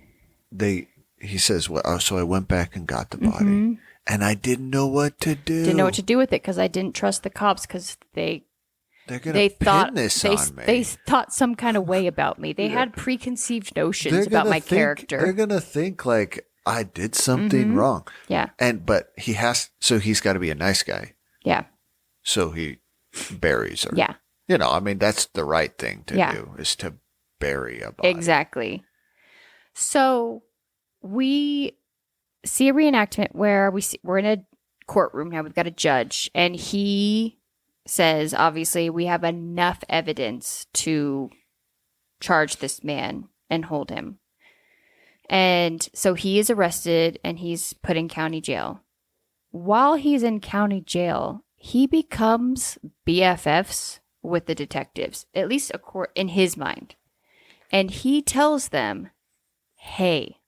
he says, well, oh, so I went back and got the body, and I didn't know what to do. didn't know what to do with it because I didn't trust the cops because They're gonna they pin thought this they on me. they thought some kind of way about me. They had preconceived notions They're about gonna my think- character. They're gonna think like I did something wrong. Yeah. But he's got to be a nice guy. Yeah. So he buries her. Yeah. You know, I mean, that's the right thing to Yeah. do, is to bury a body. Exactly. So we see a reenactment where we're in a courtroom now. We've got a judge, and he says, obviously, we have enough evidence to charge this man and hold him. And so he is arrested and he's put in county jail. while he's in county jail, he becomes BFFs with the detectives, at least in his mind. And he tells them, hey,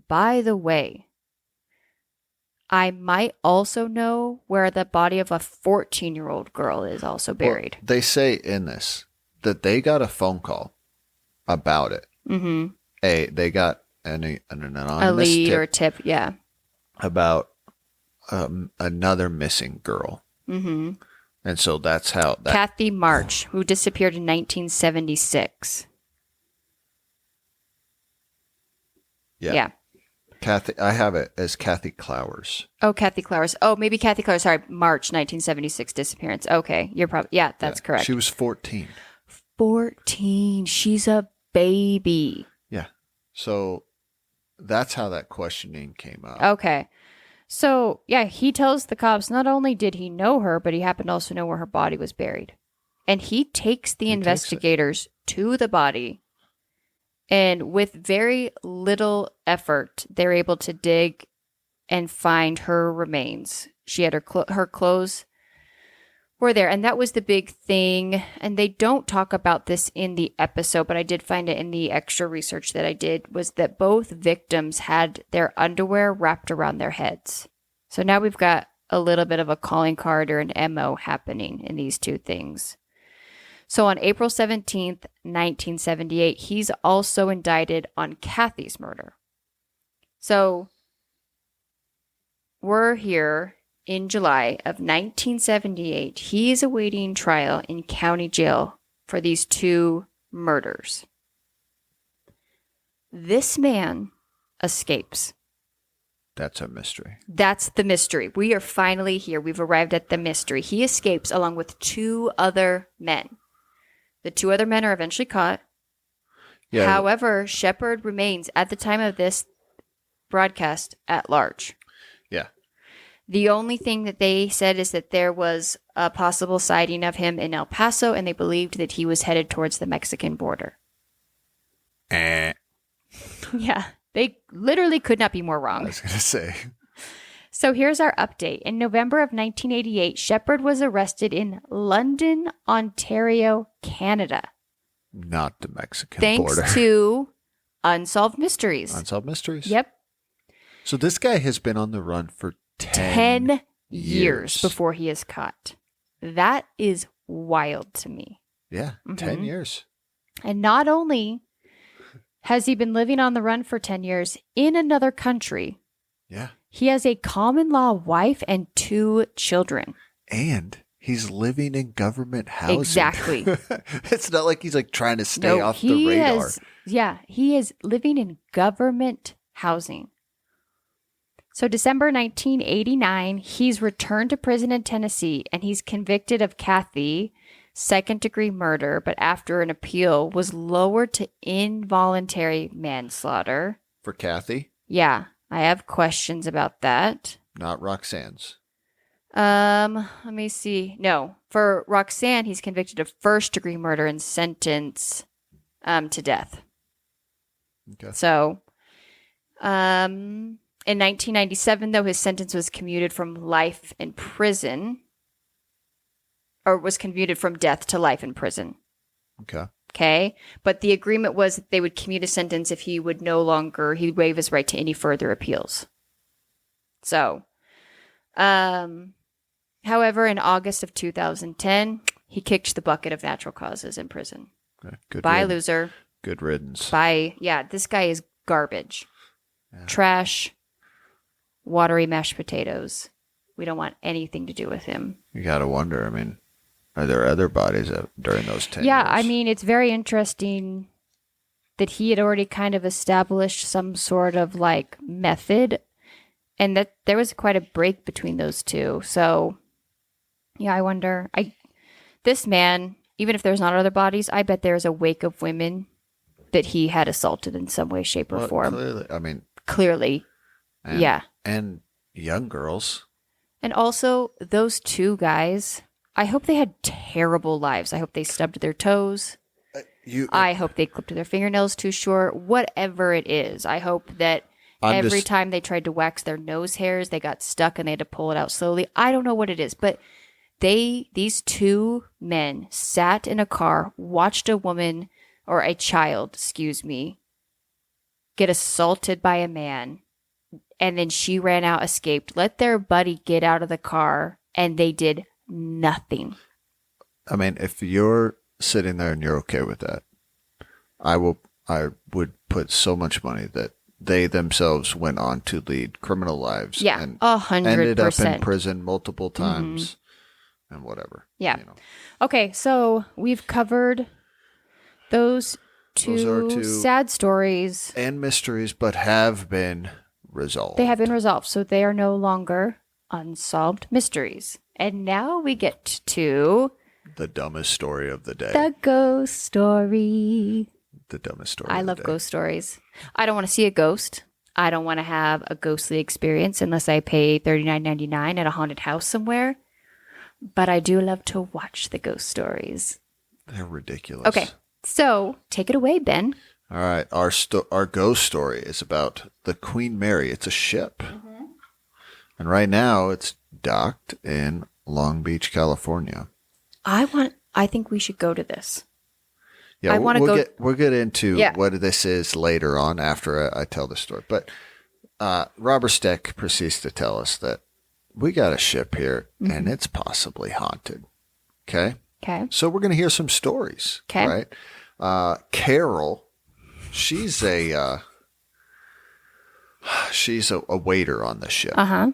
by the way, I might also know where the body of a 14-year-old girl is also buried. Well, they say in this that they got a phone call about it. Mm-hmm. They got an anonymous A lead tip or tip, yeah. about another missing girl. Mm-hmm. And so that's how that... Kathy March, who disappeared in 1976. Yeah. Kathy, I have it as Kathy Clowers. Oh, Kathy Clowers. Oh, maybe Kathy Clowers. Sorry, March 1976 disappearance. Okay, you're probably... Yeah, that's correct. She was 14. 14. She's a baby. Yeah. So that's how that questioning came up. Okay. So, yeah, he tells the cops not only did he know her, but he happened to also know where her body was buried. And he takes the investigators to the body. And with very little effort, they're able to dig and find her remains. She had her clothes were there. And that was the big thing. And they don't talk about this in the episode, but I did find it in the extra research that I did, was that both victims had their underwear wrapped around their heads. So now we've got a little bit of a calling card or an MO happening in these two things. So on April 17th, 1978, he's also indicted on Kathy's murder. So we're here in July of 1978. He is awaiting trial in county jail for these two murders. This man escapes. That's a mystery. That's the mystery. We are finally here. We've arrived at the mystery. He escapes along with two other men. The two other men are eventually caught. Yeah. However, Shepard remains, at the time of this broadcast, at large. Yeah. The only thing that they said is that there was a possible sighting of him in El Paso, and they believed that he was headed towards the Mexican border. Yeah. They literally could not be more wrong. I was going to say. So here's our update. In November of 1988, Shepard was arrested in London, Ontario, Canada. Not the Mexican border. Thanks to Unsolved Mysteries. Unsolved Mysteries? Yep. So this guy has been on the run for 10 years before he is caught. That is wild to me. Yeah, 10 years. And not only has he been living on the run for 10 years in another country, yeah, he has a common law wife and 2 children. And he's living in government housing. Exactly. It's not like he's like trying to stay off the radar. He is living in government housing. So December 1989, he's returned to prison in Tennessee, and he's convicted of Kathy, second-degree murder, but after an appeal was lowered to involuntary manslaughter. For Kathy? Yeah, I have questions about that. Not Roxanne's. Let me see. No, for Roxanne, he's convicted of first-degree murder and sentenced to death. Okay. So, in 1997, though, his sentence was commuted from life in prison, or was commuted from death to life in prison. Okay. But the agreement was that they would commute a sentence if he would he'd waive his right to any further appeals. So, however, in August of 2010, he kicked the bucket of natural causes in prison. Okay. Good Bye, riddance. loser. Good riddance. Bye. Yeah, this guy is garbage. Yeah. Trash. Watery mashed potatoes. We don't want anything to do with him. You got to wonder, I mean, are there other bodies during those 10 years? Yeah, I mean, it's very interesting that he had already kind of established some sort of like method, and that there was quite a break between those two. So, yeah, I wonder. This man, even if there's not other bodies, I bet there's a wake of women that he had assaulted in some way, shape, or form. Clearly, I mean. Clearly. Yeah. And young girls. And also, those two guys, I hope they had terrible lives. I hope they stubbed their toes. I hope they clipped their fingernails too short. Whatever it is, I hope that Every time they tried to wax their nose hairs, they got stuck and they had to pull it out slowly. I don't know what it is, but these two men sat in a car, watched a woman or a child, excuse me, get assaulted by a man, and then she ran out, escaped, let their buddy get out of the car, and they did nothing. I mean, if you're sitting there and you're okay with that, I would put so much money that they themselves went on to lead criminal lives. Yeah, and 100%. Ended up in prison multiple times and whatever. Yeah. Okay, so we've covered those two sad stories. And mysteries, but have been resolved. They have been resolved, so they are no longer unsolved mysteries. And now we get to the dumbest story of the day. The ghost story. The dumbest story. I love ghost stories. I don't want to see a ghost. I don't want to have a ghostly experience unless I pay $39.99 at a haunted house somewhere. But I do love to watch the ghost stories. They're ridiculous. Okay, so take it away, Ben. All right, our ghost story is about the Queen Mary. It's a ship. And right now it's docked in Long Beach, California. I think we should go to this. Yeah, we'll get into what this is later on after I tell the story. But Robert Steck proceeds to tell us that we got a ship here and it's possibly haunted. Okay? Okay. So we're going to hear some stories. Okay. Right? Carol, she's a waiter on the ship. Uh-huh.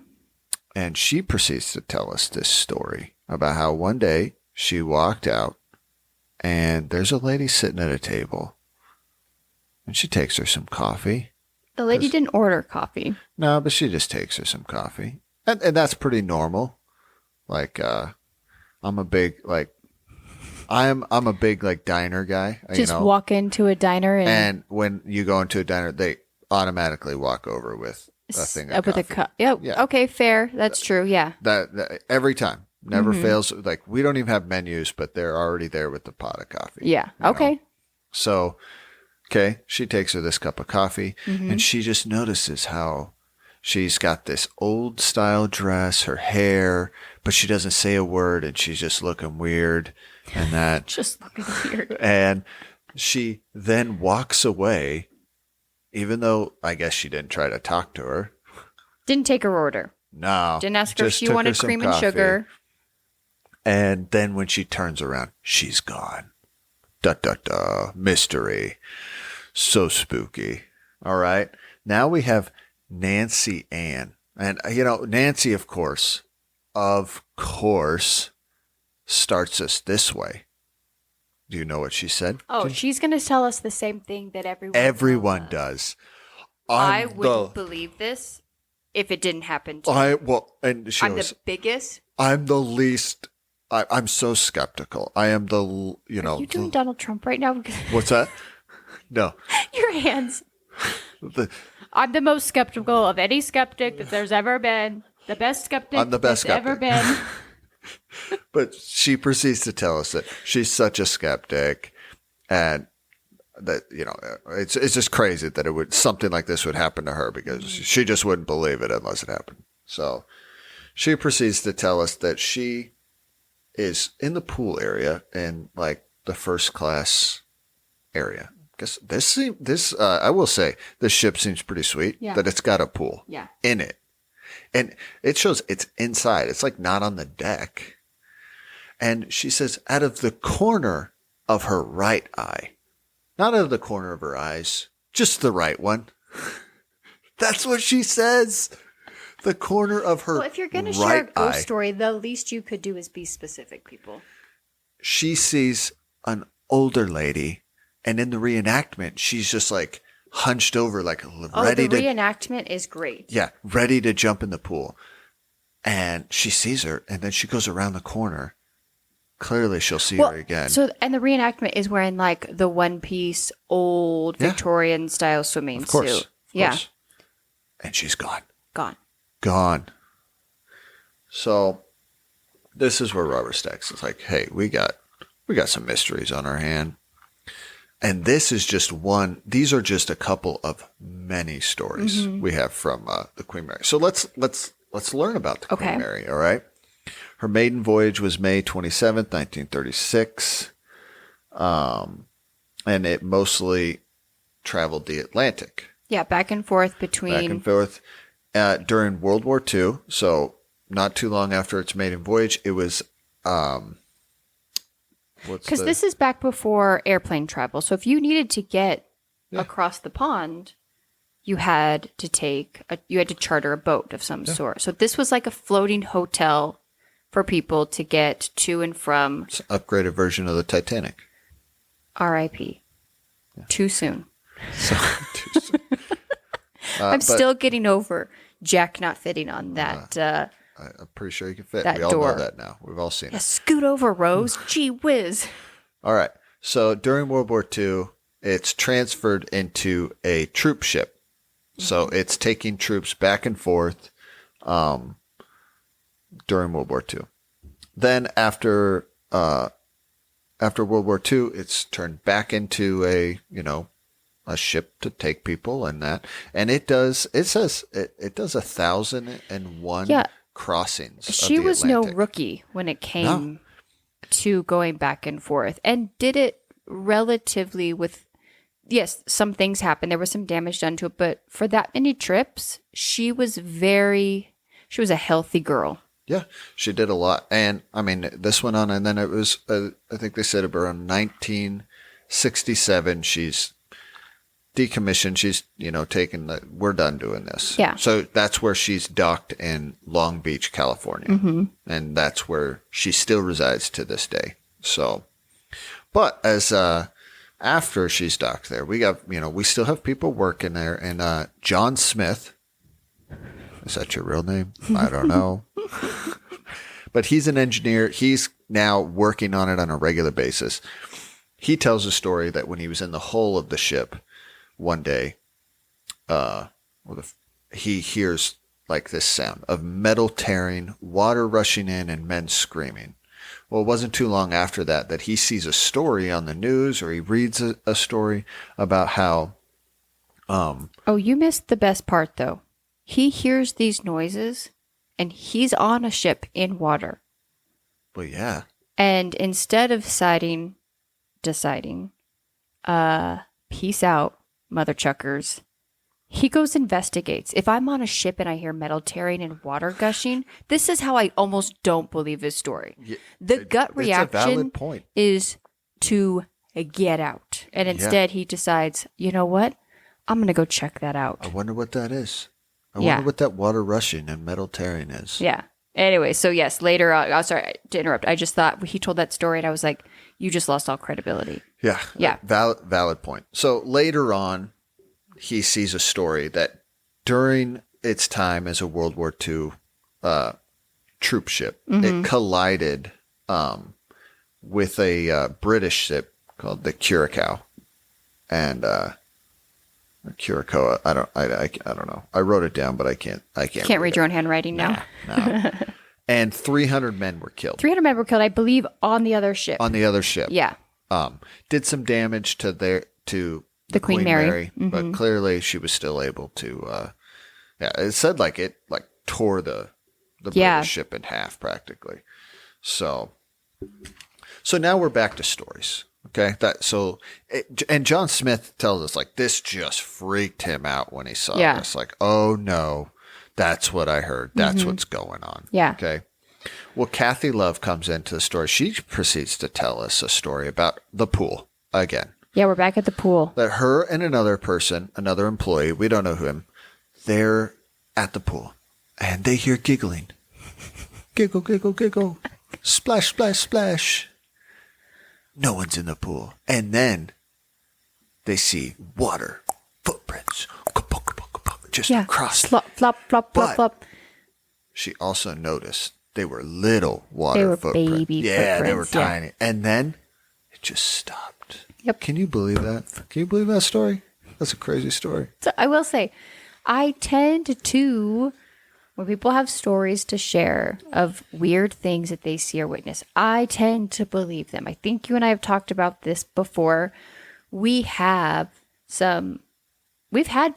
And she proceeds to tell us this story about how one day she walked out and there's a lady sitting at a table and she takes her some coffee. The lady didn't order coffee. No, but she just takes her some coffee. And that's pretty normal. Like, I'm a big, diner guy. Just walk into a diner and when you go into a diner, they automatically walk over with a thing of coffee. Yeah. Okay, fair. That's true. Yeah. That every time. Never fails. Like, we don't even have menus, but they're already there with the pot of coffee. Yeah. Okay. So, she takes her this cup of coffee, and she just notices how she's got this old style dress, her hair, but she doesn't say a word, and she's just looking weird, and that. Just looking weird. And she then walks away, even though I guess she didn't try to talk to her. Didn't take her order. No. Didn't ask her if she wanted cream and sugar. And then when she turns around, she's gone. Da, da, da. Mystery. So spooky. All right. Now we have Nancy Ann. And, Nancy, of course, starts us this way. Do you know what she said? Oh, she's going to tell us the same thing that everyone does. I wouldn't believe this if it didn't happen to me. I'm the biggest. I'm the least. I'm so skeptical. I am the, Are you doing Donald Trump right now? What's that? No. Your hands. I'm the most skeptical of any skeptic that there's ever been. The best skeptic I'm the best skeptic ever been. But she proceeds to tell us that she's such a skeptic and that, it's just crazy that something like this would happen to her because she just wouldn't believe it unless it happened. So she proceeds to tell us that she is in the pool area in like the first class area. Guess this I will say this ship seems pretty sweet that it's got a pool in it. And it shows it's inside. It's like not on the deck. And she says out of the corner of her right eye, not out of the corner of her eyes, just the right one. That's what she says. The corner of her right eye. Well, if you're going to share a ghost story, the least you could do is be specific, people. She sees an older lady, and in the reenactment, she's just like hunched over, like ready to. The reenactment is great. Yeah, ready to jump in the pool. And she sees her, and then she goes around the corner. Clearly, she'll see her again. And the reenactment is wearing like the one-piece old Victorian style swimming suit. Yeah. And she's gone. Gone. So this is where Robert Stacks is like, hey, we got some mysteries on our hand. And this is just one. These are just a couple of many stories we have from the Queen Mary. So let's learn about the Queen Mary. All right. Her maiden voyage was May 27th, 1936. And it mostly traveled the Atlantic. Yeah, back and forth between. Back and forth. During World War II, not too long after its maiden voyage, it was because this is back before airplane travel. So if you needed to get across the pond, you had to charter a boat of some sort. So this was like a floating hotel for people to get to and from. It's an upgraded version of the Titanic. R.I.P. Yeah. Too soon. Too soon. I'm still getting over Jack not fitting on that. I'm pretty sure you can fit. That we all door. know that now. We've all seen it. Scoot over, Rose. Gee whiz. All right. So during World War II, it's transferred into a troop ship. So it's taking troops back and forth during World War II. Then after World War II, it's turned back into a ship to take people and that. And it says it does 1,001 crossings. She was no rookie when it came to going back and forth, and did it relatively with, yes, some things happened. There was some damage done to it, but for that many trips, she was a healthy girl. Yeah, she did a lot. And I mean, this went on, and then it was, I think they said around 1967, she's decommissioned. She's, we're done doing this. Yeah. So that's where she's docked in Long Beach, California. And that's where she still resides to this day. So, but as, after she's docked there, we got, we still have people working there. And, John Smith, is that your real name? I don't know. But he's an engineer. He's now working on it on a regular basis. He tells a story that when he was in the hull of the ship one day, he hears like this sound of metal tearing, water rushing in, and men screaming. Well, it wasn't too long after that he sees a story on the news, or he reads a story about how... Oh, you missed the best part, though. He hears these noises, and he's on a ship in water. Well, yeah. And instead of deciding, peace out, mother chuckers, he goes investigates. If I'm on a ship and I hear metal tearing and water gushing, this is how I almost don't believe his story. Yeah, the gut reaction is to get out. And instead he decides, you know what? I'm going to go check that out. I wonder what that is. I wonder what that water rushing and metal tearing is. Yeah. Anyway, so yes, later on, I'm sorry to interrupt. I just thought he told that story and I was like, you just lost all credibility. Yeah. Yeah. Valid point. So later on, he sees a story that during its time as a World War II troop ship, it collided with a British ship called the Curacao. And Curacao, I don't know. I wrote it down, but I can't read your own handwriting now. No. And 300 men were killed. 300 men were killed, I believe, on the other ship. Yeah. Did some damage to the Queen Mary, but clearly she was still able to. It said it tore the British ship in half practically. So now we're back to stories. Okay, and John Smith tells us this just freaked him out when he saw this. Oh no, that's what I heard. That's what's going on. Yeah. Okay. Well, Kathy Love comes into the story. She proceeds to tell us a story about the pool again. Yeah, we're back at the pool. That her and another employee, we don't know who, they're at the pool and they hear giggling. Giggle, giggle, giggle. Splash, splash, splash. No one's in the pool. And then they see water, footprints, just across. Flop, flop, flop, flop, flop. She also noticed they were little water footprints. Baby footprints. They were tiny. And then it just stopped. Yep. Can you believe that? Can you believe that story? That's a crazy story. So I will say, I tend to, when people have stories to share of weird things that they see or witness, I tend to believe them. I think you and I have talked about this before we've had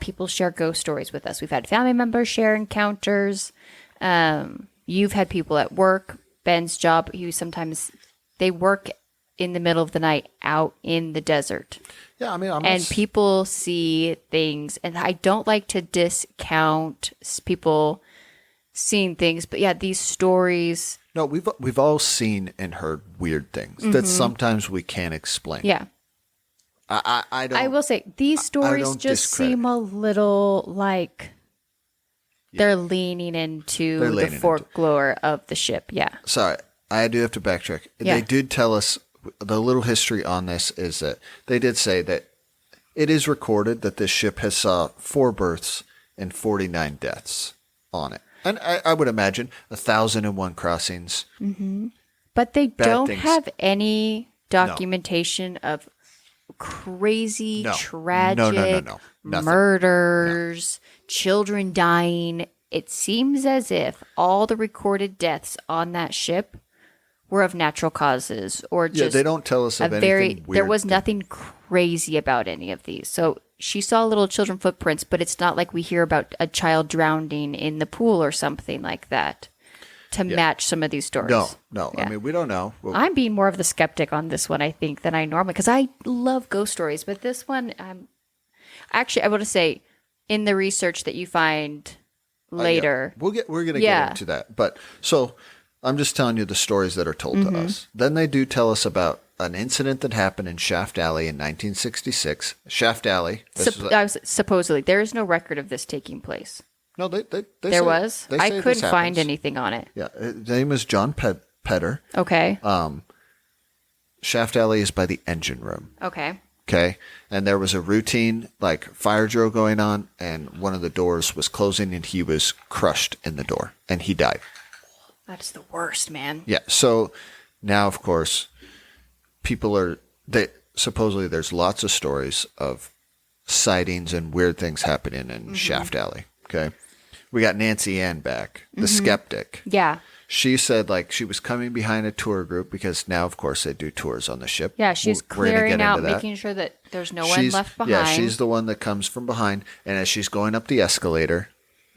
people share ghost stories with us. We've had family members share encounters. You've had people at work. Ben's job, they work in the middle of the night out in the desert. Yeah, I mean, and people see things, and I don't like to discount people seeing things, but yeah, these stories. No, we've all seen and heard weird things that sometimes we can't explain. Yeah. I will say these stories just seem a little like they're leaning into the folklore of the ship. Yeah. Sorry, I do have to backtrack. Yeah. They did tell us, the little history on this is that they did say that it is recorded that this ship has saw 4 births and 49 deaths on it. And I would imagine 1,001 crossings. Mm-hmm. But they don't have any documentation of crazy, tragic murders, children dying. It seems as if all the recorded deaths on that ship were of natural causes, or just they don't tell us of anything weird. There was nothing crazy about any of these. So she saw little children footprints, but it's not like we hear about a child drowning in the pool or something like that to match some of these stories. No. Yeah. I mean, we don't know. I'm being more of the skeptic on this one, I think, than I normally, because I love ghost stories, but this one, actually, I want to say, in the research that you find later, we're going to get into that. But so I'm just telling you the stories that are told to us. Then they do tell us about an incident that happened in Shaft Alley in 1966. Shaft Alley. Supposedly, there is no record of this taking place. No, they there was. I couldn't find anything on it. Yeah, his name is John Petter. Okay. Shaft Alley is by the engine room. Okay. Okay, and there was a routine fire drill going on, and one of the doors was closing, and he was crushed in the door, and he died. That's the worst, man. Yeah. So now, of course, supposedly there's lots of stories of sightings and weird things happening in Shaft Alley. Okay. We got Nancy Ann back, the skeptic. Yeah. She said she was coming behind a tour group because now, of course, they do tours on the ship. Yeah, she's clearing out, making sure that there's no one left behind. Yeah, she's the one that comes from behind. And as she's going up the escalator,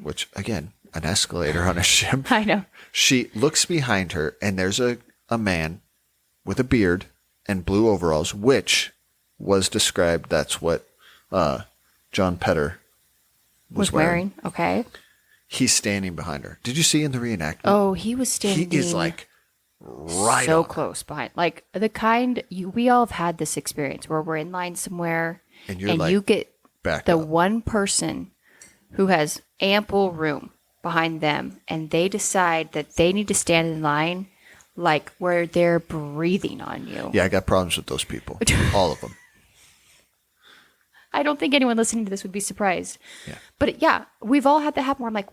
which, again, an escalator on a ship. I know. She looks behind her, and there's a man with a beard and blue overalls, which was described. That's what John Petter was wearing. Okay. He's standing behind her. Did you see in the reenactment? Oh, he was standing. He is right so on close behind. Like the kind we all have had this experience where we're in line somewhere and you get the one person who has ample room behind them and they decide that they need to stand in line where they're breathing on you. Yeah, I got problems with those people. All of them. I don't think anyone listening to this would be surprised. Yeah. But yeah, we've all had that happen where I'm like,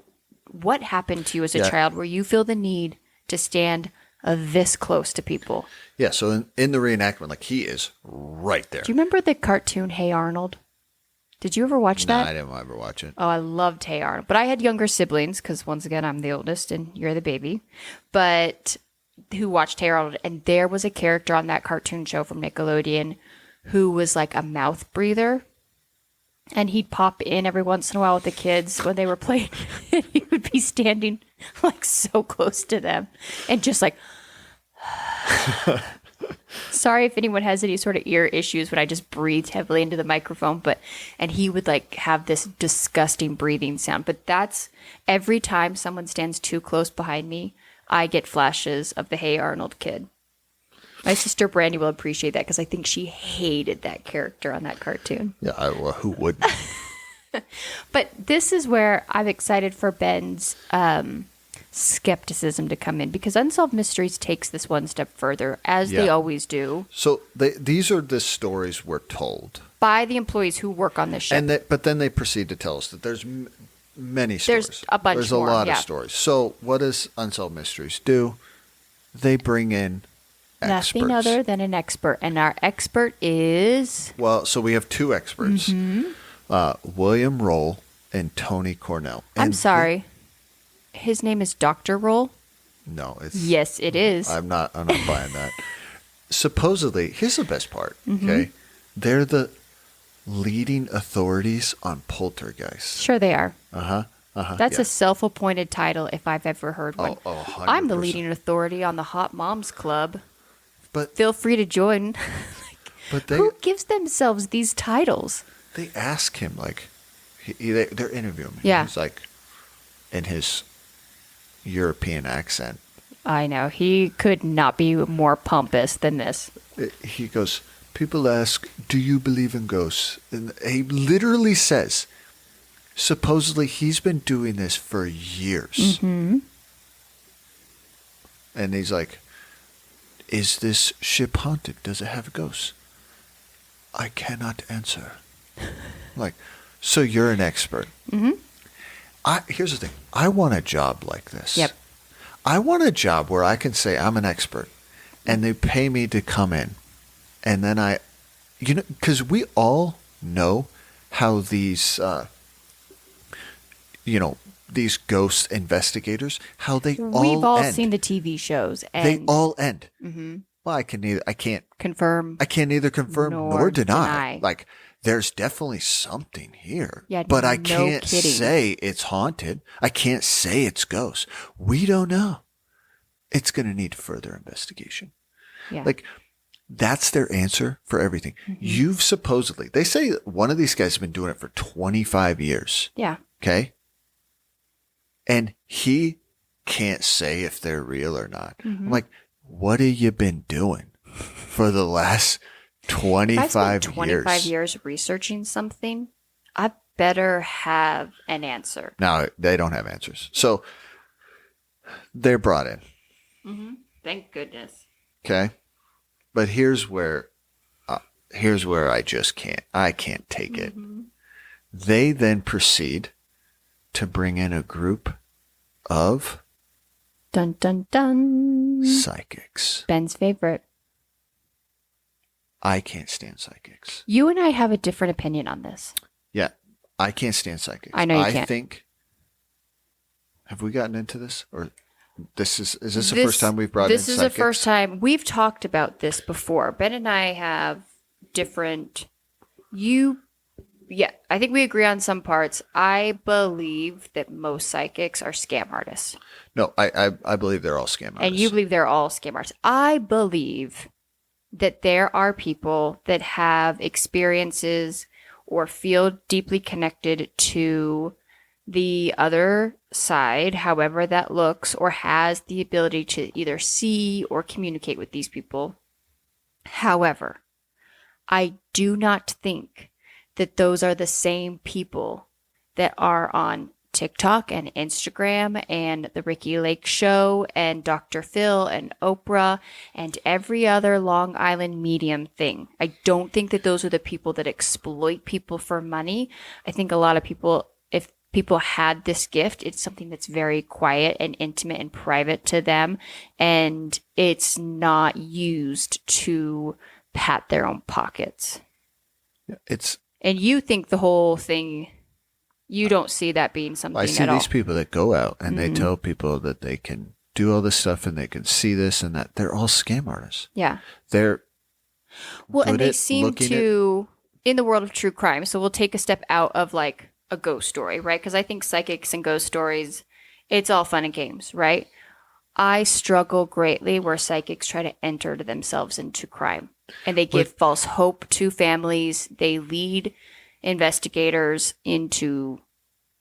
what happened to you as a child where you feel the need to stand this close to people? Yeah, so in the reenactment, he is right there. Do you remember the cartoon Hey Arnold? Did you ever watch that? No, I didn't ever watch it. Oh, I loved Hey Arnold. But I had younger siblings because, once again, I'm the oldest and you're the baby. But who watched Hey Arnold. And there was a character on that cartoon show from Nickelodeon who was like a mouth breather. And he'd pop in every once in a while with the kids when they were playing. And he would be standing so close to them and just sorry if anyone has any sort of ear issues when I just breathed heavily into the microphone, and he would have this disgusting breathing sound. But that's every time someone stands too close behind me, I get flashes of the Hey Arnold kid. My sister Brandy will appreciate that because I think she hated that character on that cartoon. Yeah, well, who wouldn't? But this is where I'm excited for Ben's skepticism to come in because Unsolved Mysteries takes this one step further, as they always do. So these are the stories we're told by the employees who work on this ship. But then they proceed to tell us that there's many stories. There's a bunch more. There's a lot of stories. So what does Unsolved Mysteries do? They bring in experts. Nothing other than an expert. And our expert is... Well, so we have 2 experts. William Roll and Tony Cornell. And I'm sorry. His name is Dr. Roll? No, it's... Yes, it is. I'm not buying that. Supposedly, here's the best part, okay? they're the leading authorities on poltergeists. Sure they are. That's yeah. a self-appointed title if I've ever heard one. Oh, 100%. I'm the leading authority on the Hot Moms Club. But Feel free to join. but Who gives themselves these titles? they ask him, like, they're interviewing him. Yeah. He's like, in his European accent, I know. He could not be more pompous than this. he goes, people ask, do you believe in ghosts? And he literally says, supposedly he's been doing this for years. Mm-hmm. And he's like, is this ship haunted? Does it have ghosts? I cannot answer. Like, so you're an expert. Mm-hmm. Here's the thing. I want a job like this. Yep. I want a job where I can say I'm an expert and they pay me to come in. And then because we all know how these, these ghost investigators, how they all end. We've all seen the TV shows. And they all end. Mm-hmm. Well, I can't confirm. I can't neither confirm nor deny. deny. Like, there's definitely something here. Yeah, but I no can't kidding. say it's haunted. I can't say it's ghosts. We don't know. It's going to need further investigation. Yeah. Like, that's their answer for everything. Mm-hmm. You've supposedly, they say one of these guys has been doing it for 25 years. Yeah. Okay. And he can't say if they're real or not. Mm-hmm. I'm like, what have you been doing for the last 25 if I spent 25 years? years researching something, I better have an answer. No, they don't have answers. So they're brought in. Mm-hmm. Thank goodness. Okay. But here's where I just can't take it. Mm-hmm. They then proceed to bring in a group of Dun, dun, dun. psychics. Ben's favorite. I can't stand psychics. You and I have a different opinion on this. Yeah, I can't stand psychics. I know you I can't. think. Have we gotten into this, or is this the first time we've brought in psychics? This is the first time we've talked about this before. Ben and I have different. I think we agree on some parts. I believe that most psychics are scam artists. No, I believe they're all scam artists. And you believe they're all scam artists. I believe that there are people that have experiences or feel deeply connected to the other side, however that looks, or has the ability to either see or communicate with these people. However, I do not think that those are the same people that are on TikTok and Instagram and the Ricky Lake Show and Dr. Phil and Oprah and every other Long Island medium thing. I don't think that those are the people that exploit people for money. I think a lot of people, if people had this gift, it's something that's very quiet and intimate and private to them, and it's not used to pat their own pockets. And you think the whole thing, you don't see that being something I see at all. these people that go out and they tell people that they can do all this stuff and they can see this and that. They're all scam artists. Yeah. They're and they seem to, in the world of true crime, so we'll take a step out of like a ghost story, right? Because I think psychics and ghost stories, it's all fun and games, right? I struggle greatly where psychics try to enter themselves into crime. And they give false hope to families. They lead investigators into,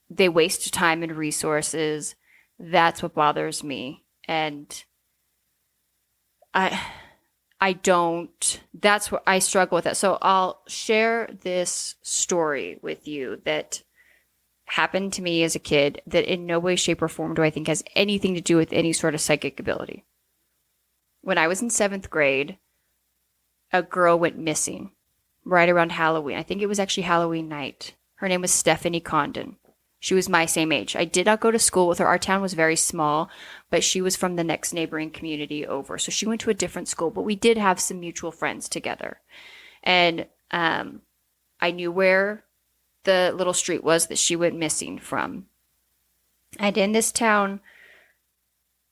they waste time and resources. That's what bothers me. And that's what I struggle with. That. So I'll share this story with you that happened to me as a kid that in no way, shape, or form do I think has anything to do with any sort of psychic ability. When I was in 7th grade, a girl went missing right around Halloween. I think it was actually Halloween night. Her name was Stephanie Condon. She was my same age. I did not go to school with her. Our town was very small, but she was from the next neighboring community over. So she went to a different school, but we did have some mutual friends together. And I knew where the little street was that she went missing from. And in this town,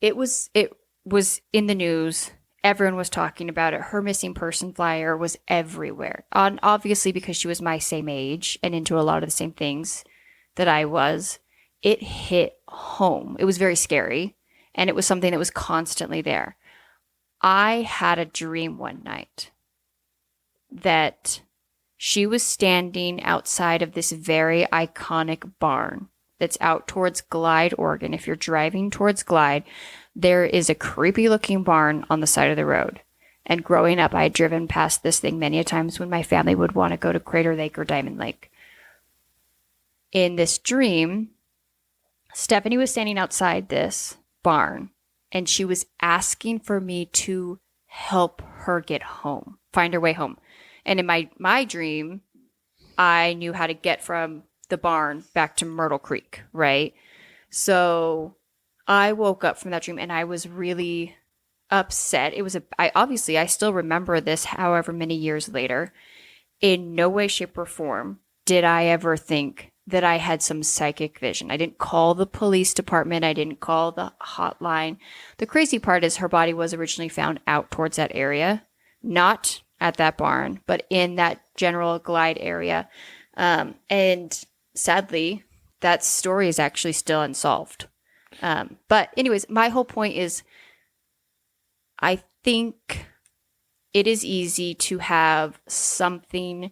it was in the news. Everyone was talking about it. Her missing person flyer was everywhere. Obviously, because she was my same age and into a lot of the same things that I was, it hit home. It was very scary, and it was something that was constantly there. I had a dream one night that she was standing outside of this very iconic barn that's out towards Glide, Oregon. If you're driving towards Glide, there is a creepy looking barn on the side of the road. And growing up, I had driven past this thing many a times when my family would want to go to Crater Lake or Diamond Lake. In this dream, Stephanie was standing outside this barn, and she was asking for me to help her get home, find her way home. And in my dream, I knew how to get from the barn back to Myrtle Creek, right? So I woke up from that dream and I was really upset. I still remember this however many years later. In no way, shape, or form did I ever think that I had some psychic vision. I didn't call the police department. I didn't call the hotline. The crazy part is her body was originally found out towards that area, not at that barn, but in that general Glide area. And sadly, that story is actually still unsolved. But anyways, my whole point is I think it is easy to have something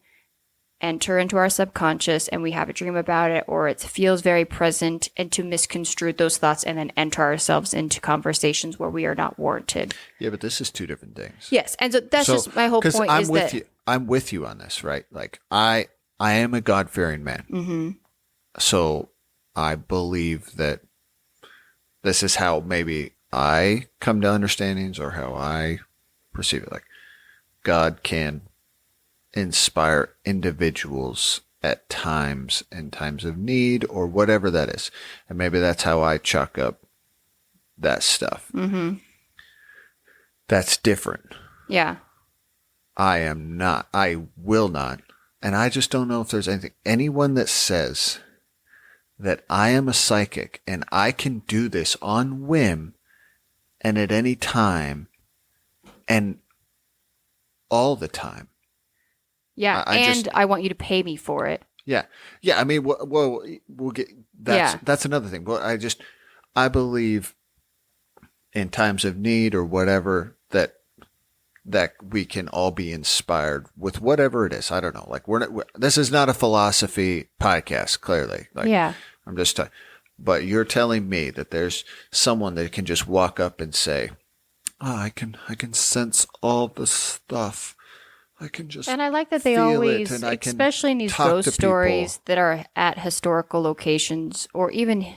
enter into our subconscious and we have a dream about it, or it feels very present, and to misconstrue those thoughts and then enter ourselves into conversations where we are not warranted. Yeah, but this is two different things. Yes. And so that's just my whole point. I'm with you on this, right? Like I am a God-fearing man. Mm-hmm. So I believe that this is how maybe I come to understandings or how I perceive it. Like God can inspire individuals at times, in times of need or whatever that is. And maybe that's how I chalk up that stuff. Mm-hmm. That's different. Yeah. I will not. And I just don't know if there's anyone that says that I am a psychic and I can do this on whim and at any time and all the time. Yeah, I want you to pay me for it. Yeah. I mean, we'll get that's another thing. Well, I believe in times of need or whatever that we can all be inspired with whatever it is. I don't know. Like this is not a philosophy podcast, clearly. Like, yeah. I'm just but you're telling me that there's someone that can just walk up and say, "Oh, I can sense all the stuff. I can just," and I like that they always, especially in these ghost stories that are at historical locations or even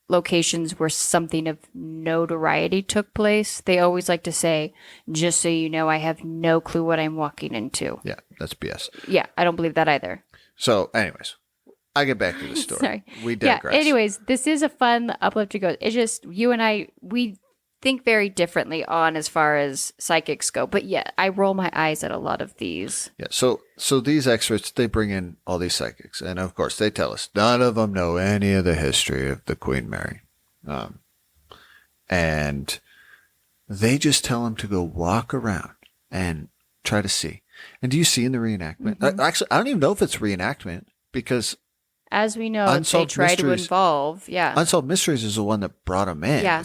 locations where something of notoriety took place, they always like to say, "Just so you know, I have no clue what I'm walking into." Yeah, that's BS. Yeah, I don't believe that either. So, anyways, I get back to the story. Sorry. We digress. Yeah, anyways, this is a fun uplifting ghost. It's just you and I, we think very differently on as far as psychics go. But yeah, I roll my eyes at a lot of these. Yeah. So these experts, they bring in all these psychics. And of course, they tell us none of them know any of the history of the Queen Mary. And they just tell them to go walk around and try to see. And do you see in the reenactment? Mm-hmm. Actually, I don't even know if it's reenactment because as we know, they try to involve. Yeah. Unsolved Mysteries is the one that brought them in. Yeah.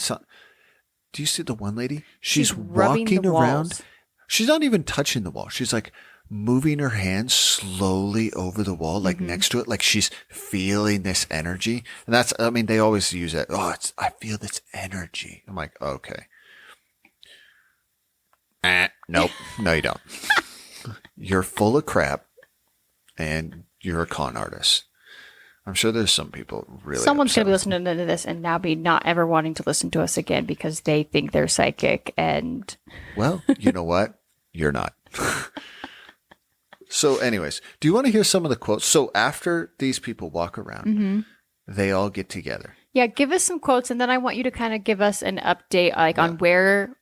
Do you see the one lady? She's walking around. She's not even touching the wall. She's like moving her hands slowly over the wall, like next to it, like she's feeling this energy. And that's, I mean, they always use that. Oh, I feel this energy. I'm like, okay. Nope. No, you don't. You're full of crap and you're a con artist. I'm sure there's some people really. Someone's going to be listening to this and now be not ever wanting to listen to us again because they think they're psychic. And well, you know what? You're not. So, anyways, do you want to hear some of the quotes? So, after these people walk around, they all get together. Yeah, give us some quotes, and then I want you to kind of give us an update, like on where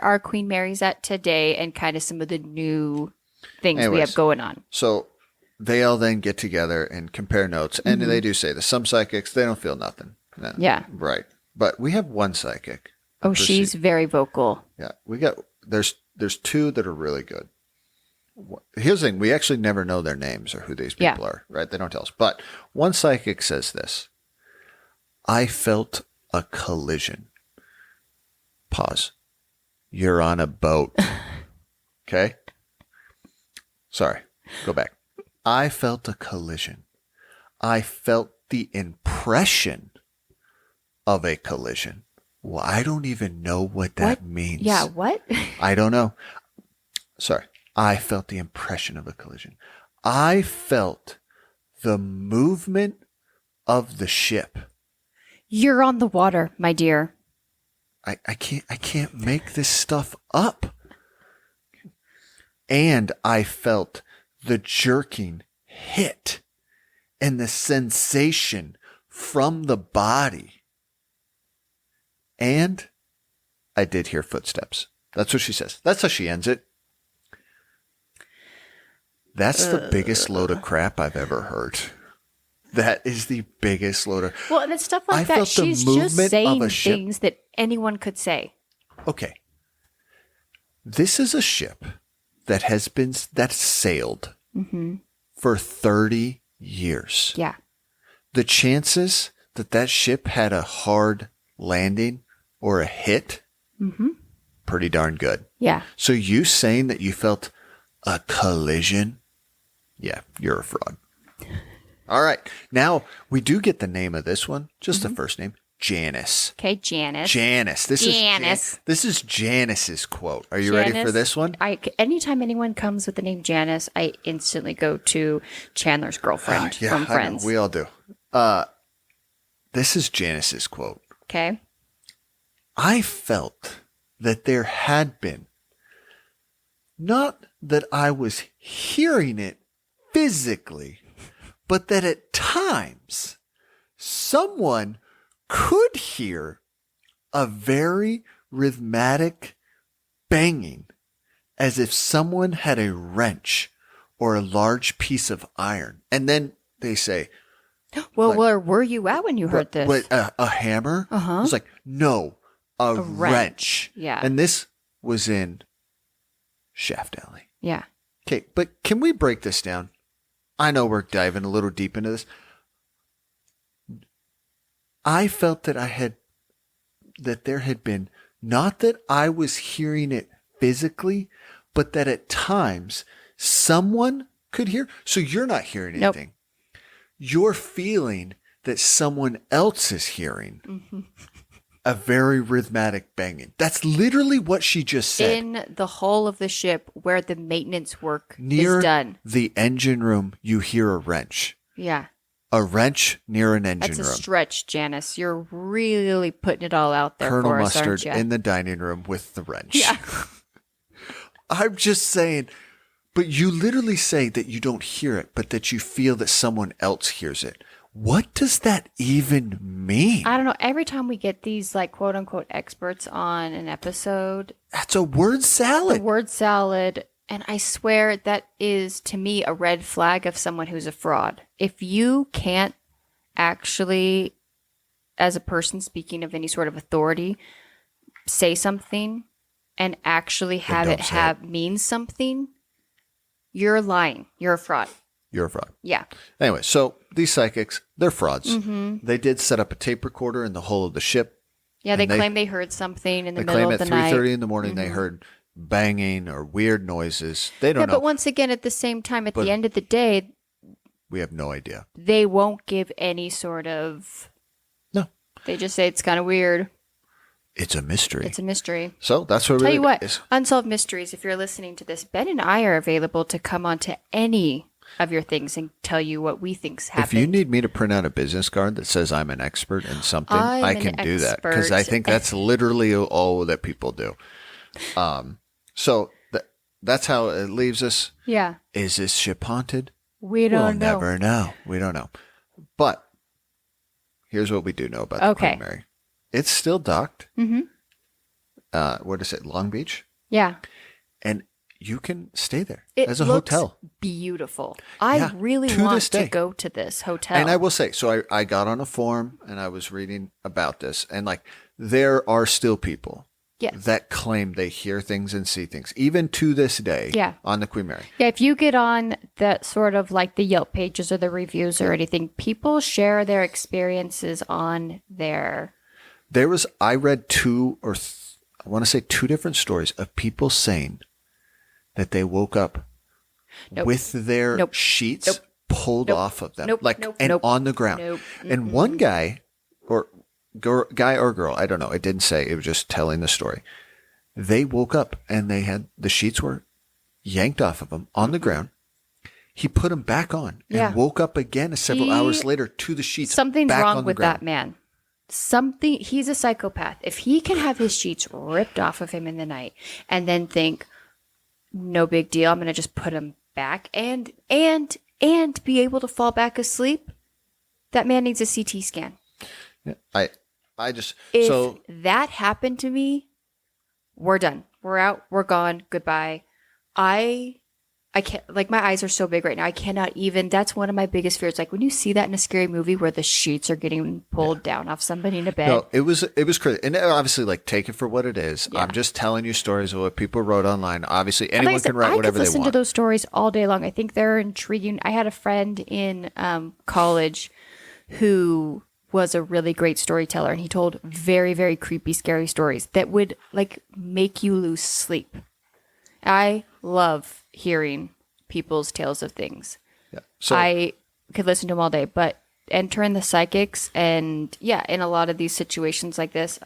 our Queen Mary's at today, and kind of some of the new things we have going on. So. They all then get together and compare notes. And they do say that some psychics, they don't feel nothing. No, yeah. Right. But we have one psychic. Oh, she's very vocal. Yeah. There's two that are really good. Here's the thing. We actually never know their names or who these people are, right? They don't tell us. But one psychic says this. I felt a collision. Pause. You're on a boat. Okay? Sorry. Go back. I felt a collision. I felt the impression of a collision. Well, I don't even know what that means. Yeah, what? I don't know. Sorry. I felt the impression of a collision. I felt the movement of the ship. You're on the water, my dear. I can't make this stuff up. And I felt the jerking hit and the sensation from the body. And I did hear footsteps. That's what she says. That's how she ends it. That's the biggest load of crap I've ever heard. That is the biggest load of... Well, and it's stuff like that. She's just saying things that anyone could say. Okay. This is a ship that sailed for 30 years. Yeah. The chances that ship had a hard landing or a hit, pretty darn good. Yeah. So you saying that you felt a collision? Yeah, you're a fraud. All right. Now, we do get the name of this one, just the first name, Janice. Okay, Janice. Janice. This is Janice's quote. Are you ready for this one? Anytime anyone comes with the name Janice, I instantly go to Chandler's girlfriend from Friends. I know, we all do. This is Janice's quote. Okay. I felt that there had been, not that I was hearing it physically, but that at times someone could hear a very rhythmic banging as if someone had a wrench or a large piece of iron. And then they say, well, where were you at when you heard this? Wait, a hammer? Uh-huh. I was like, no, a wrench. Yeah. And this was in Shaft Alley. Yeah. Okay, but can we break this down? I know we're diving a little deep into this. I felt that there had been, not that I was hearing it physically, but that at times someone could hear. So you're not hearing anything. Nope. You're feeling that someone else is hearing a very rhythmic banging. That's literally what she just said. In the hull of the ship where the maintenance work near is done. The engine room, you hear a wrench. Yeah. A wrench near an engine room. That's a stretch, Janice. You're really putting it all out there Colonel for us, Mustard aren't you? in the dining room with the wrench. Yeah. I'm just saying, but you literally say that you don't hear it, but that you feel that someone else hears it. What does that even mean? I don't know. Every time we get these like quote unquote experts on an episode, that's a word salad. The word salad. And I swear that is to me a red flag of someone who's a fraud. If you can't actually, as a person speaking of any sort of authority, say something and actually have it mean something, you're lying. You're a fraud. You're a fraud. Yeah. Anyway, so these psychics, they're frauds. They did set up a tape recorder in the hull of the ship. Yeah, they claim they heard something in the middle of the night. They claim at 3:30 in the morning they heard banging or weird noises. They don't know. But once again, at the same time, at the end of the day, we have no idea. They won't give any sort of... No. They just say it's kind of weird. It's a mystery. It's a mystery. So that's what Tell you what, Unsolved Mysteries, if you're listening to this, Ben and I are available to come on to any of your things and tell you what we think's happened. If you need me to print out a business card that says I'm an expert in something, I can do that. Because I think that's literally all that people do. So that's how it leaves us. Yeah. Is this ship haunted? We don't know. We'll never know. We don't know. But here's what we do know about the Queen Mary. It's still docked. What is it? Long Beach? Yeah. And you can stay there as a hotel. Beautiful. I really want to go to this hotel. And I will say, so I got on a forum and I was reading about this, and like there are still people that claim they hear things and see things, even to this day on the Queen Mary. Yeah, if you get on that sort of like the Yelp pages or the reviews or anything, people share their experiences on there. I read I want to say two different stories of people saying that they woke up with their sheets pulled off of them, on the ground. And one guy or girl, I don't know, it didn't say, it was just telling the story. They woke up and the sheets were yanked off of them on the ground. He put them back on and woke up again several hours later to the sheets. Something's back wrong on the with ground. that man. He's a psychopath. If he can have his sheets ripped off of him in the night and then think, no big deal, I'm going to just put them back and be able to fall back asleep, that man needs a CT scan. Yeah, If that happened to me, we're done. We're out. We're gone. Goodbye. I can't, like, my eyes are so big right now. I cannot even, that's one of my biggest fears. Like when you see that in a scary movie where the sheets are getting pulled down off somebody in a bed. No, it was crazy. And obviously, like, take it for what it is. Yeah. I'm just telling you stories of what people wrote online. Obviously, anyone can write whatever they want. I could listen to those stories all day long. I think they're intriguing. I had a friend in college who was a really great storyteller, and he told very, very creepy, scary stories that would like make you lose sleep. I love hearing people's tales of things. Yeah. So I could listen to them all day, but entering the psychics and in a lot of these situations like this,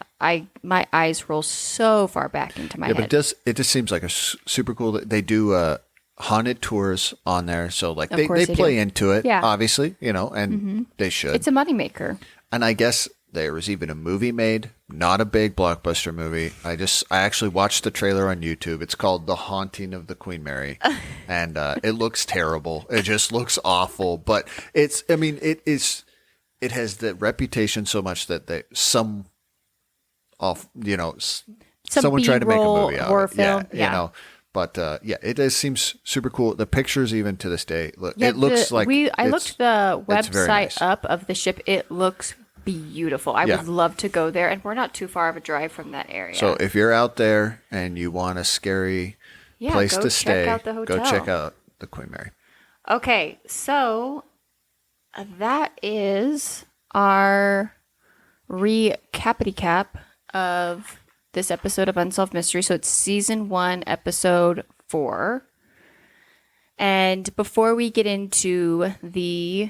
my eyes roll so far back into my head. But it just seems like a super cool. They do haunted tours on there, so like they play into it, obviously, and they should. It's a moneymaker. And I guess there was even a movie made, not a big blockbuster movie. I actually watched the trailer on YouTube. It's called The Haunting of the Queen Mary. And it looks terrible. It just looks awful. But it has the reputation so much that someone tried to make a movie out of it. Film. Yeah. But it does seems super cool. The pictures, even to this day, it looks like I looked the website up of the ship. It looks beautiful. I would love to go there, and we're not too far of a drive from that area. So if you're out there and you want a scary place to stay, go check out the Queen Mary. Okay, so that is our recap of this episode of Unsolved Mystery. So it's season 1, episode 4. And before we get into the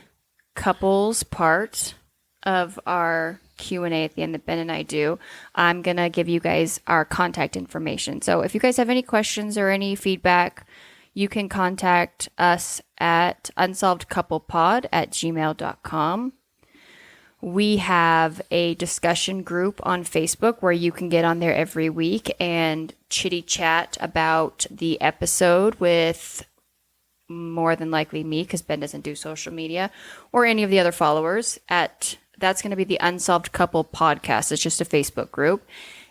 couples part of our Q&A at the end that Ben and I do, I'm going to give you guys our contact information. So if you guys have any questions or any feedback, you can contact us at unsolvedcouplepod@gmail.com. We have a discussion group on Facebook where you can get on there every week and chitty chat about the episode with more than likely me, because Ben doesn't do social media, or any of the other followers. That's going to be the Unsolved Couple Podcast. It's just a Facebook group.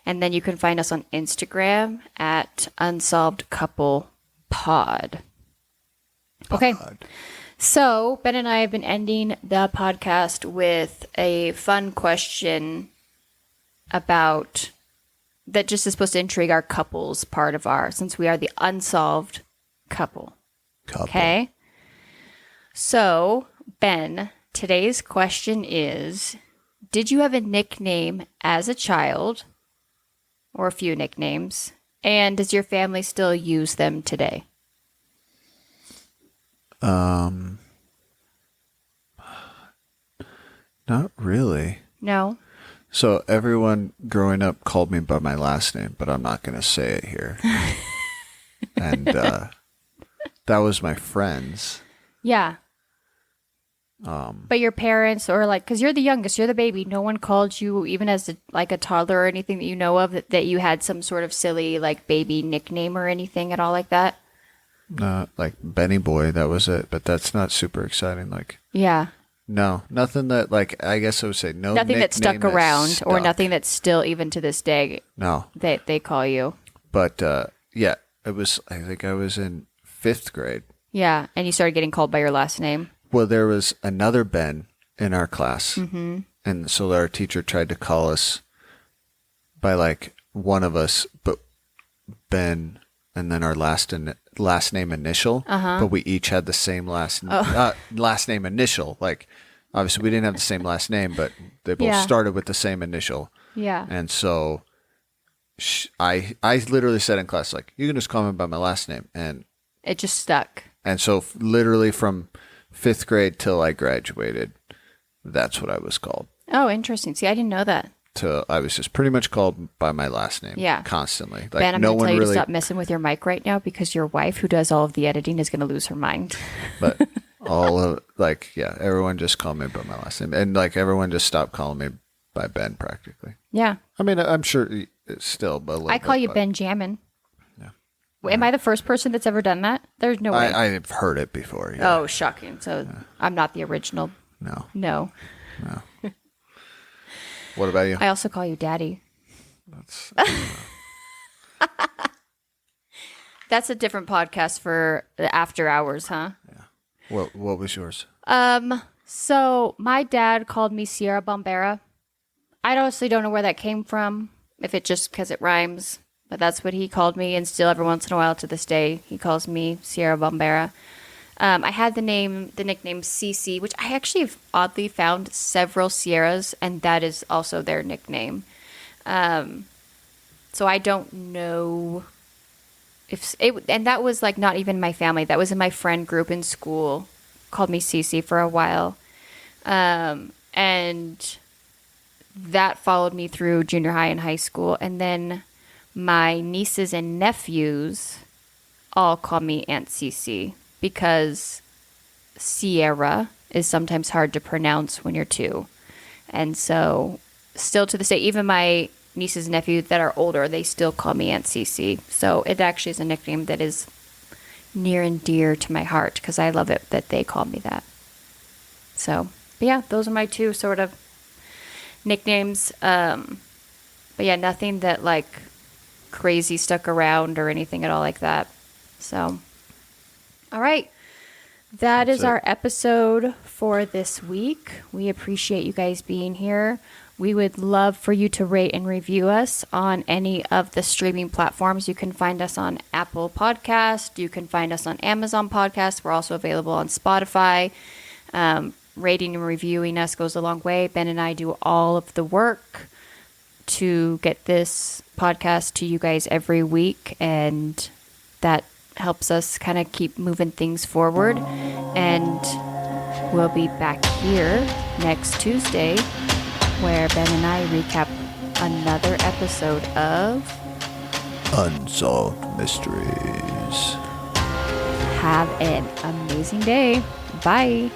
And then you can find us on Instagram at Unsolved Couple Pod. Okay. So Ben and I have been ending the podcast with a fun question about that just is supposed to intrigue our couples part of since we are the unsolved couple. Okay. So Ben, today's question is, did you have a nickname as a child, or a few nicknames, and does your family still use them today? Not really. No? So everyone growing up called me by my last name, but I'm not going to say it here. And that was my friends. Yeah. But your parents, or like, because you're the youngest, you're the baby, no one called you, even as a toddler or anything that you know of, that you had some sort of silly like baby nickname or anything at all like that? Like Benny Boy, that was it. But that's not super exciting. Like, yeah. No, nothing that, like, I guess I would say no. Nothing that stuck around, or nothing that's still, even to this day, no, they call you. But it was, I think I was in 5th grade. Yeah, and you started getting called by your last name. Well, there was another Ben in our class. Mm-hmm. And so our teacher tried to call us by, like, one of us, but Ben, and then our last name initial, but we each had the same last name initial. Like, obviously, we didn't have the same last name, but they both started with the same initial. Yeah. And so I literally said in class, like, you can just call me by my last name. And it just stuck. And so literally from 5th grade till I graduated, that's what I was called. Oh, interesting. See, I didn't know that. I was just pretty much called by my last name. Yeah. Constantly. Like, Ben, I'm going to tell you to stop messing with your mic right now because your wife, who does all of the editing, is going to lose her mind. But everyone just called me by my last name. And like everyone just stopped calling me by Ben practically. Yeah. I mean, I'm sure it's still, but I call you Benjamin. Yeah. Am I the first person that's ever done that? There's no way. I've heard it before. Yeah. Oh, shocking. So I'm not the original. No. What about you? I also call you Daddy. That's a different podcast for the after hours, huh? Yeah. What was yours? So my dad called me Sierra Bombera. I honestly don't know where that came from, if it just because it rhymes, but that's what he called me, and still every once in a while to this day, he calls me Sierra Bombera. I had the nickname CC, which I actually have oddly found several Sierras, and that is also their nickname. So I don't know if it, and that was like not even my family. That was in my friend group in school, called me CC for a while. And that followed me through junior high and high school. And then my nieces and nephews all call me Aunt CC. Because Sierra is sometimes hard to pronounce when you're 2. And so still to this day, even my nieces and nephews that are older, they still call me Aunt Cece. So it actually is a nickname that is near and dear to my heart because I love it that they call me that. So, but yeah, those are my 2 sort of nicknames. But yeah, nothing that like crazy stuck around or anything at all like that. So... all right. That's is our episode for this week. We appreciate you guys being here. We would love for you to rate and review us on any of the streaming platforms. You can find us on Apple Podcast. You can find us on Amazon Podcast. We're also available on Spotify. Rating and reviewing us goes a long way. Ben and I do all of the work to get this podcast to you guys every week, and that helps us kind of keep moving things forward. And we'll be back here next Tuesday where Ben and I recap another episode of Unsolved Mysteries. Have an amazing day. Bye.